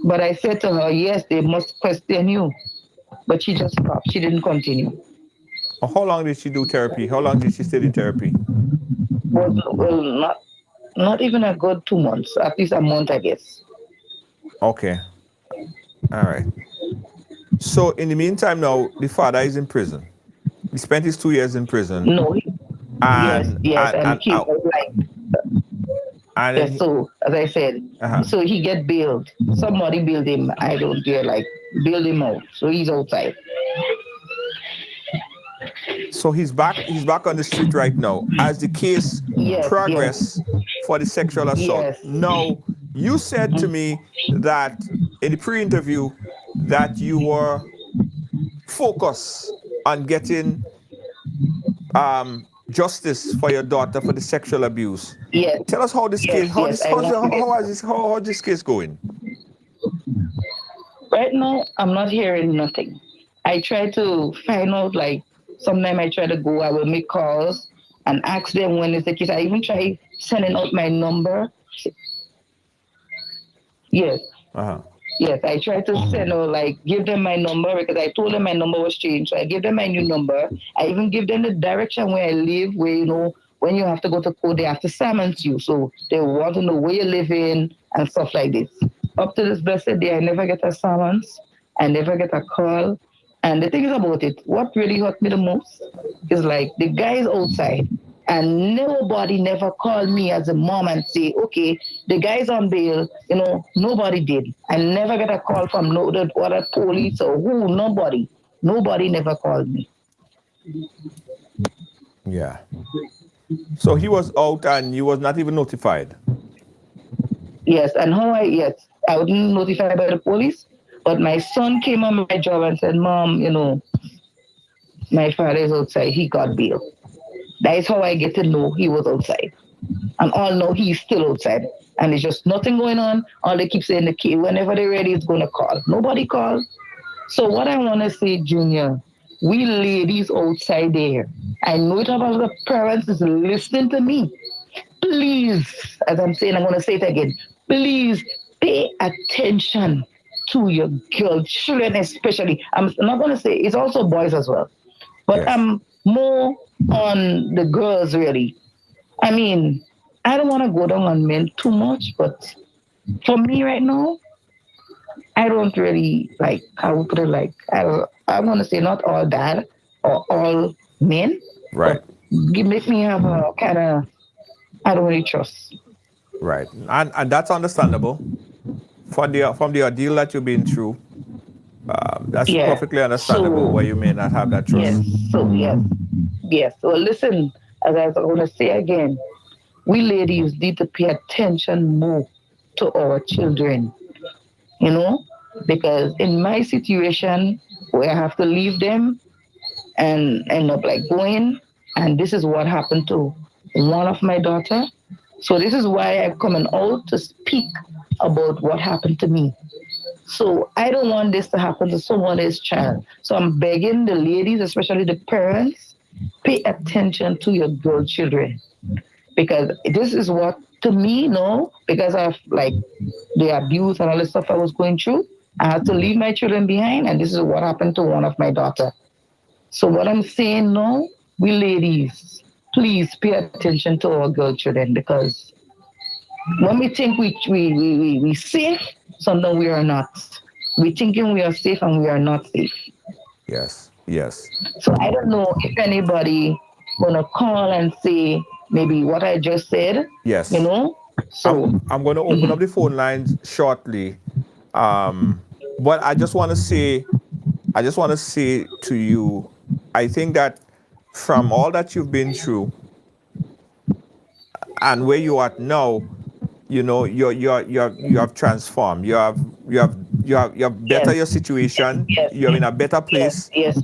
But I said to her, yes, they must question you. But she just stopped. She didn't continue. How long did she do therapy? How long did she stay in therapy? Well, not even a good 2 months. At least a month, I guess. Okay. All right. So in the meantime now, the father is in prison. He spent his 2 years in prison. No. And so, as I said, so he get bailed. Somebody bailed him. I don't care, like, bailed him out. So he's outside. So he's back on the street right now as the case progress for the sexual assault. Yes. Now, you said to me that in the pre-interview that you were focused on getting justice for your daughter for the sexual abuse. Yes. Tell us how this case, Yes, I want to get- how this case going? Right now, I'm not hearing nothing. I try to find out, like, sometimes I try to go, I will make calls and ask them when is the case. I even try sending out my number. Yes. Uh-huh. Yes, I try to send or like give them my number because I told them my number was changed. So I give them my new number. I even give them the direction where I live, where when you have to go to court, they have to summons you. So they want to know where you live in and stuff like this. Up to this blessed day, I never get a summons. I never get a call. And the thing is about it, what really hurt me the most is like the guy is outside and nobody never called me as a mom and say, okay, the guy's on bail. Nobody did. I never get a call from the other police or who, nobody. Nobody never called me. Yeah. So he was out and you was not even notified? Yes, and I wasn't notified by the police, but my son came on my job and said, Mom, my father is outside. He got bail. That is how I get to know he was outside. And all know he's still outside. And there's just nothing going on. All they keep saying, the kid, whenever they're ready, it's going to call. Nobody called. So what I want to say, Junior, we ladies outside there, I know it about the parents is listening to me. Please, as I'm saying, I'm going to say it again. Please pay attention to your girl children, especially. I'm not going to say it's also boys as well. But Yes. I'm more on the girls, really. I mean, I don't want to go down on men too much, but for me right now, I don't really I would put it I want to say not all bad or all men. Right. But make me have a kind of, I don't really trust. Right. And that's understandable. From the ordeal that you've been through, that's Yeah. perfectly understandable So- why you may not have that trust. Yes. So yes. So listen, as I was going to say again, we ladies need to pay attention more to our children. Because in my situation where I have to leave them and end up going, and this is what happened to one of my daughter. So this is why I'm coming out to speak about what happened to me. So I don't want this to happen to someone else's child. So I'm begging the ladies, especially the parents, pay attention to your girl children. Because this is what, to me, because of the abuse and all the stuff I was going through, I had to leave my children behind, and this is what happened to one of my daughter. So what I'm saying now, we ladies, please pay attention to our girl children, because when we think we safe, sometimes we are not. We thinking we are safe and we are not safe. Yes. So I don't know if anybody gonna call and say maybe what I just said. Yes. So I'm going to open up the phone lines shortly. But I just want to say to you, I think that from all that you've been through and where you are now, you have transformed. You have better Yes. your situation. Yes. You're in a better place. yes,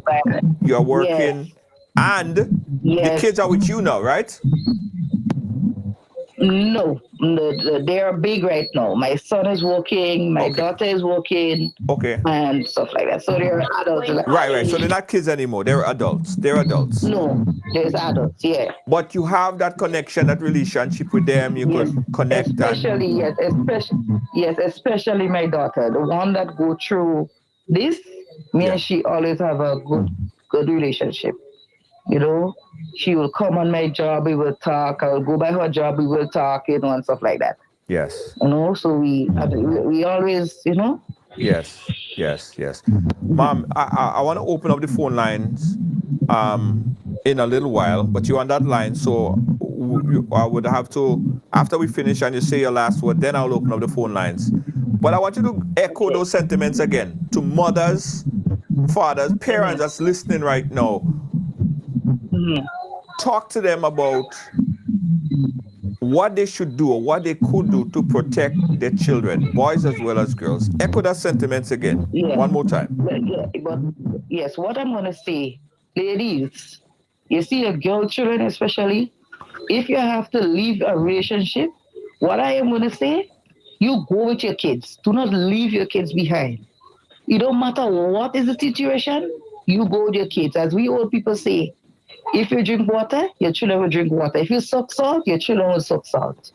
You're working, and the Yes. kids are with you now, right? No, they are big right now. My son is working, my Okay. daughter is working, Okay. and stuff like that. So they're adults. Right. So they're not kids anymore. They're adults. No, there's adults. Yeah. But you have that connection, that relationship with them. You Yes. could connect and Especially my daughter, the one that go through this. Me Yeah. and she always have a good relationship. She will come on my job, we will talk. I will go by her job, we will talk, and stuff like that. yes. So we always, Yes. Mom, I want to open up the phone lines in a little while, but you're on that line, so I would have to, after we finish and you say your last word, then I'll open up the phone lines. But I want you to echo those sentiments again to mothers, fathers, parents that's listening right now. Talk to them about what they should do or what they could do to protect their children, boys as well as girls. Echo that sentiments again. Yeah. One more time. But yes, what I'm going to say, ladies, You see, your girl children especially, if you have to leave a relationship, what I am going to say, you go with your kids. Do not leave your kids behind. It don't matter what is the situation, you go with your kids. As we old people say, if you drink water, your children will drink water. If you suck salt, your children will suck salt.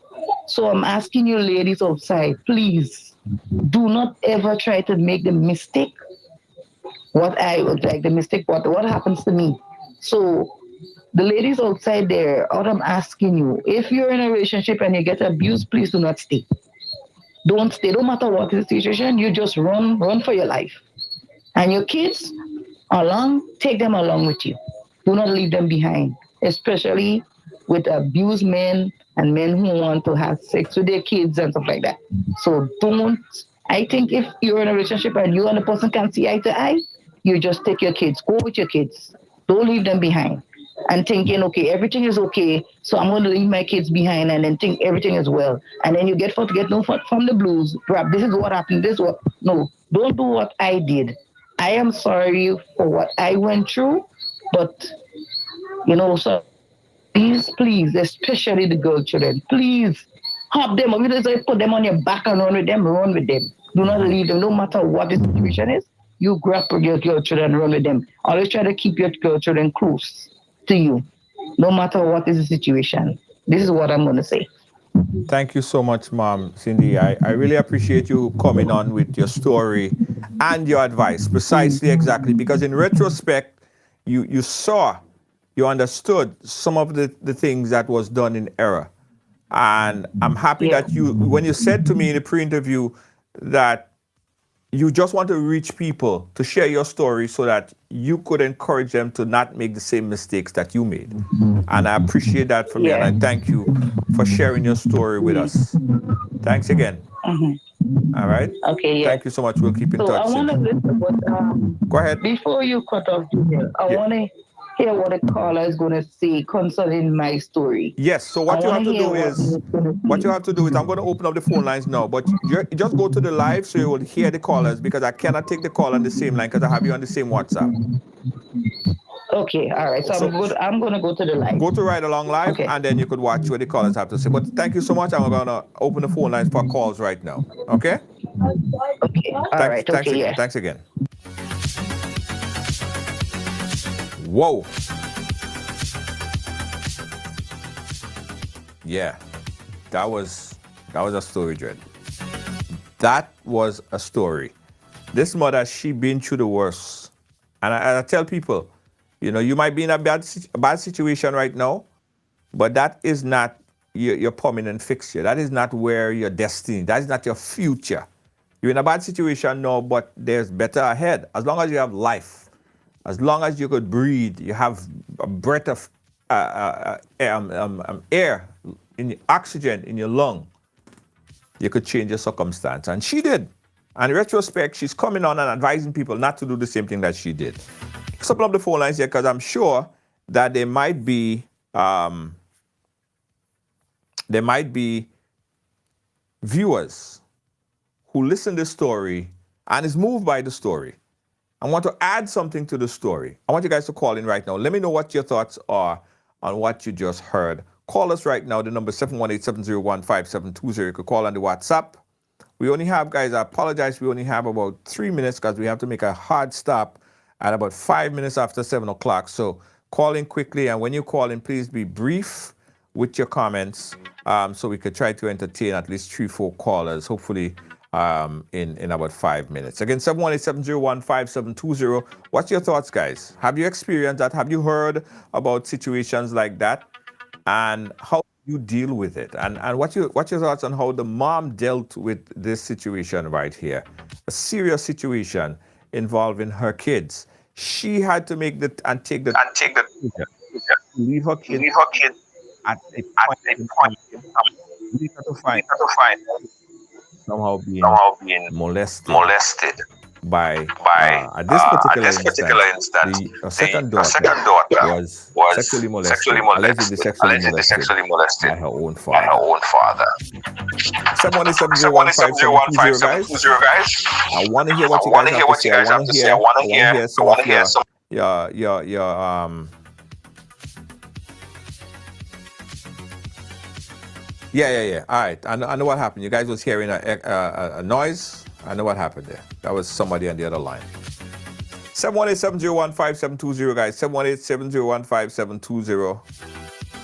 So I'm asking you ladies outside, please do not ever try to make the mistake what I would like the mistake what happens to me. So the ladies outside there, all I'm asking you, if you're in a relationship and you get abused, please do not stay. Don't stay. Don't matter what is the situation, you just run for your life. And your kids along, take them along with you. Do not leave them behind, especially with abused men and men who want to have sex with their kids and stuff like that. So don't. I think if you're in a relationship and you and the person can see eye to eye, you just take your kids. Go with your kids. Don't leave them behind. And thinking, okay, everything is okay, so I'm going to leave my kids behind, and then think everything is well. And then you get no from the blues. Perhaps this is what happened. This what no. Don't do what I did. I am sorry for what I went through, but so please, especially the girl children, please hop them up. You just put them on your back and run with them. Do not leave them, no matter what the situation is. You grab your girl children and run with them. Always try to keep your girl children close to you, no matter what is the situation. This is what I'm going to say. Thank you so much, Mom Cindy. I really appreciate you coming on with your story and your advice, precisely exactly, because in retrospect, you saw, you understood some of the things that was done in error. And I'm happy that when you said to me in the pre-interview that you just want to reach people to share your story so that you could encourage them to not make the same mistakes that you made. And I appreciate that from you, and I thank you for sharing your story with us. Thanks again. All right? Okay, Thank you so much. We'll keep in So touch I want to soon. listen, but Go ahead. before you cut off, Junior, I want to hear what the caller is going to say concerning my story. Yes. So I what you want have to to hear do what is, he's going to say. I'm going to open up the phone lines now, but you just go to the live so you will hear the callers, because I cannot take the call on the same line because I have you on the same WhatsApp. Okay, all right. So I'm going to go to the line. Go to Ride Along Live, Okay. and then you could watch what the callers have to say. But thank you so much. I'm going to open the phone lines for calls right now. Okay? Okay. All right. Okay. Yeah. Thanks again. Whoa. Yeah. That was a story, Dread. That was a story. This mother, she been through the worst. And I tell people, you might be in a bad situation right now, but that is not your permanent fixture. That is not where your destiny. That is not your future. You're in a bad situation now, but there's better ahead. As long as you have life, as long as you could breathe, you have a breath of air, oxygen in your lung, you could change your circumstance. And she did. And in retrospect, she's coming on and advising people not to do the same thing that she did. Let's open up the phone lines here, because I'm sure that there might be viewers who listen to the story and is moved by the story. I want to add something to the story. I want you guys to call in right now. Let me know what your thoughts are on what you just heard. Call us right now. The number is 718-701-5720. You could call on the WhatsApp. We only have, guys, I apologize, we only have about 3 minutes because we have to make a hard stop at about 5 minutes after 7 o'clock. So call in quickly, and when you call in, please be brief with your comments so we could try to entertain at least 3-4 callers, hopefully in about 5 minutes. Again, 718-701-5720. What's your thoughts, guys? Have you experienced that? Have you heard about situations like that? And how you deal with it? And what's your thoughts on how the mom dealt with this situation right here? A serious situation involving her kids. She had to make leave her kid at a point to find somehow being molested by at this particular instance, the second daughter was sexually molested, allegedly sexually molested by her own father. 717-015-720, guys. I want to hear what you guys have to say. I want to hear some of your Yeah. All right. I know what happened. You guys was hearing a noise. I know what happened there. That was somebody on the other line. 718-701-5720, guys. 718-701-5720.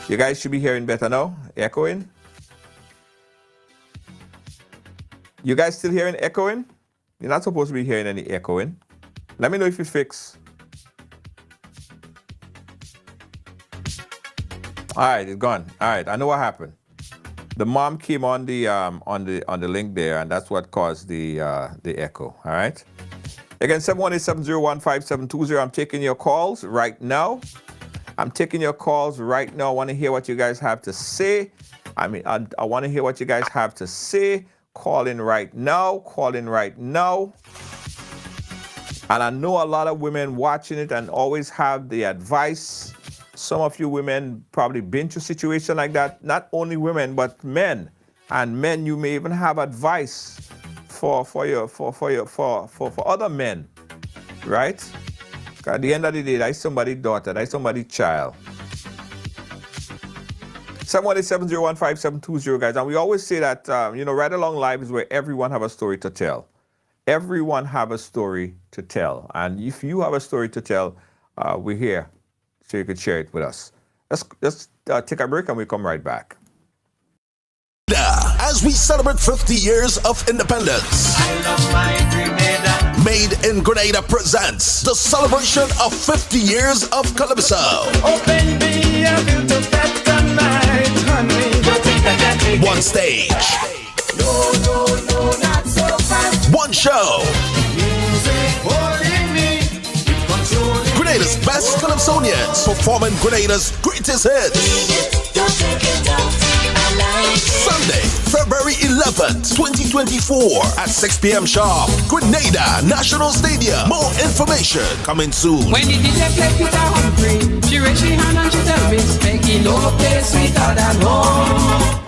You guys should be hearing better now. Echoing. You guys still hearing echoing? You're not supposed to be hearing any echoing. Let me know if you fix. All right, it's gone. All right, I know what happened. The mom came on the link there, and that's what caused the echo. All right. Again, 718-701-5720. I'm taking your calls right now. I want to hear what you guys have to say. I want to hear what you guys have to say. Call in right now. And I know a lot of women watching it and always have the advice. Some of you women probably been through a situation like that. Not only women, but men. And men, you may even have advice for other men, right? At the end of the day, that's somebody's daughter, that's somebody's child. 718-701-5720, guys. And we always say that, right along life is where everyone have a story to tell. Everyone have a story to tell. And if you have a story to tell, we're here so you can share it with us. Let's take a break and we come right back. As we celebrate 50 years of independence, I love my Grenada. Made in Grenada presents the celebration of 50 years of Calypso. Open me a filter fat tonight, honey. You think I can take One stage, No, not so fast. one show. Music holding me, controlling. Grenada's best Calypsonians performing Grenada's greatest hits. Don't take it out. I like Sunday, February 11th, 2024 at 6 p.m. sharp. Grenada National Stadium. More information coming soon. When the DJ play Peter Humphrey, she raise her hand and she tell me, making no place sweeter than home.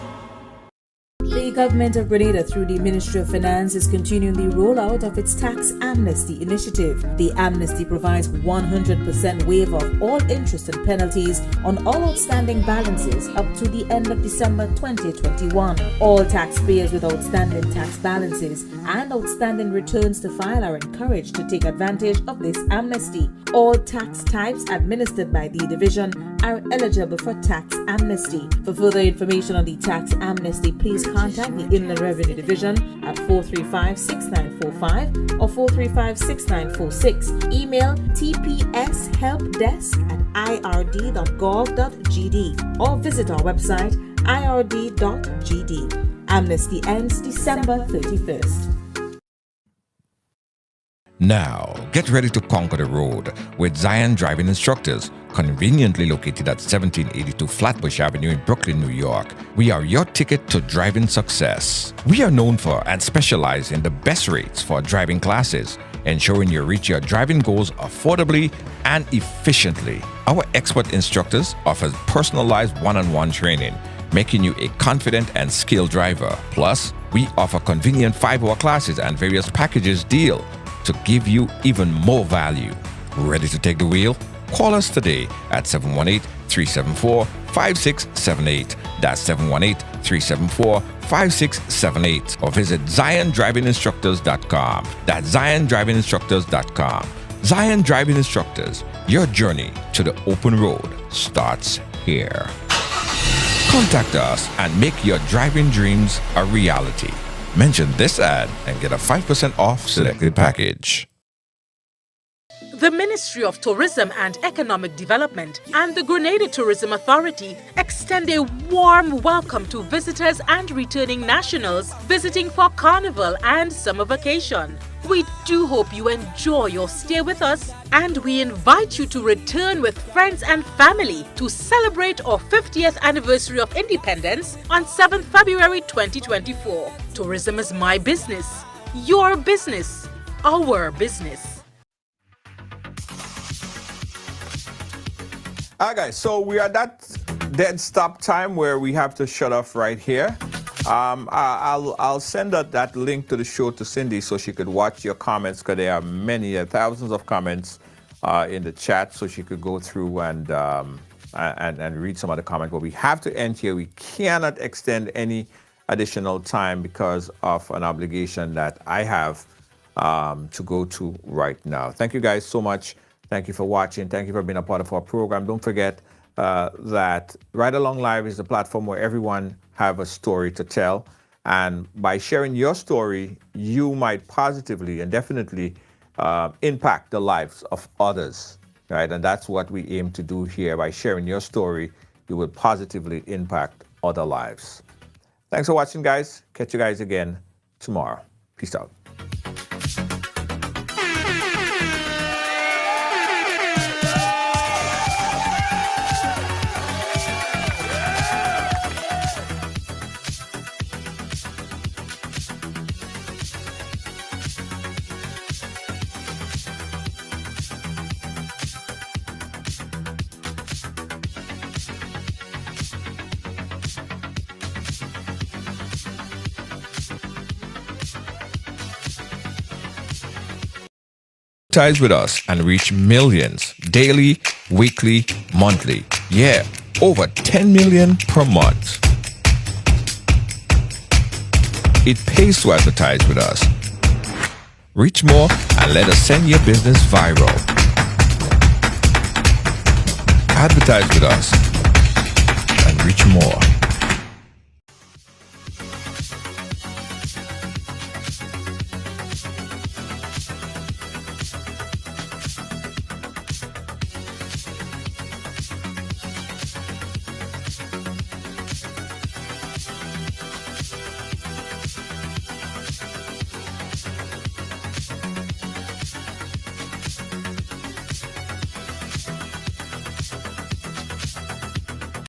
The government of Grenada, through the Ministry of Finance, is continuing the rollout of its tax amnesty initiative. The amnesty provides 100% waiver of all interest and penalties on all outstanding balances up to the end of December 2021. All taxpayers with outstanding tax balances and outstanding returns to file are encouraged to take advantage of this amnesty. All tax types administered by the division are eligible for tax amnesty. For further information on the tax amnesty, please contact the Inland Revenue Division at 435-6945 or 435-6946. Email tpshelpdesk@ird.gov.gd or visit our website ird.gd. Amnesty ends December 31st. Now, get ready to conquer the road with Zion Driving Instructors, conveniently located at 1782 Flatbush Avenue in Brooklyn, New York. We are your ticket to driving success. We are known for and specialize in the best rates for driving classes, ensuring you reach your driving goals affordably and efficiently. Our expert instructors offer personalized one-on-one training, making you a confident and skilled driver. Plus, we offer convenient 5-hour classes and various packages deal to give you even more value. Ready to take the wheel? Call us today at 718-374-5678. That's 718-374-5678. Or visit ZionDrivingInstructors.com. That's ZionDrivingInstructors.com. Zion Driving Instructors, your journey to the open road starts here. Contact us and make your driving dreams a reality. Mention this ad and get a 5% off selected package. The Ministry of Tourism and Economic Development and the Grenada Tourism Authority extend a warm welcome to visitors and returning nationals visiting for Carnival and summer vacation. We do hope you enjoy your stay with us, and we invite you to return with friends and family to celebrate our 50th anniversary of independence on 7th February 2024. Tourism is my business, your business, our business. All right, guys, so we are at that dead stop time where we have to shut off right here. I'll send that link to the show to Cindy so she could watch your comments, because there are thousands of comments in the chat, so she could go through and and read some of the comments, but we have to end here. We cannot extend any additional time because of an obligation that I have to go to right now. Thank you guys so much. Thank you for watching. Thank you for being a part of our program. Don't forget that Ride Along Live is the platform where everyone have a story to tell. And by sharing your story, you might positively and definitely impact the lives of others, right? And that's what we aim to do here. By sharing your story, you will positively impact other lives. Thanks for watching, guys. Catch you guys again tomorrow. Peace out. Advertise with us and reach millions daily, weekly, monthly. Yeah, over 10 million per month. It pays to advertise with us. Reach more and let us send your business viral. Advertise with us and reach more.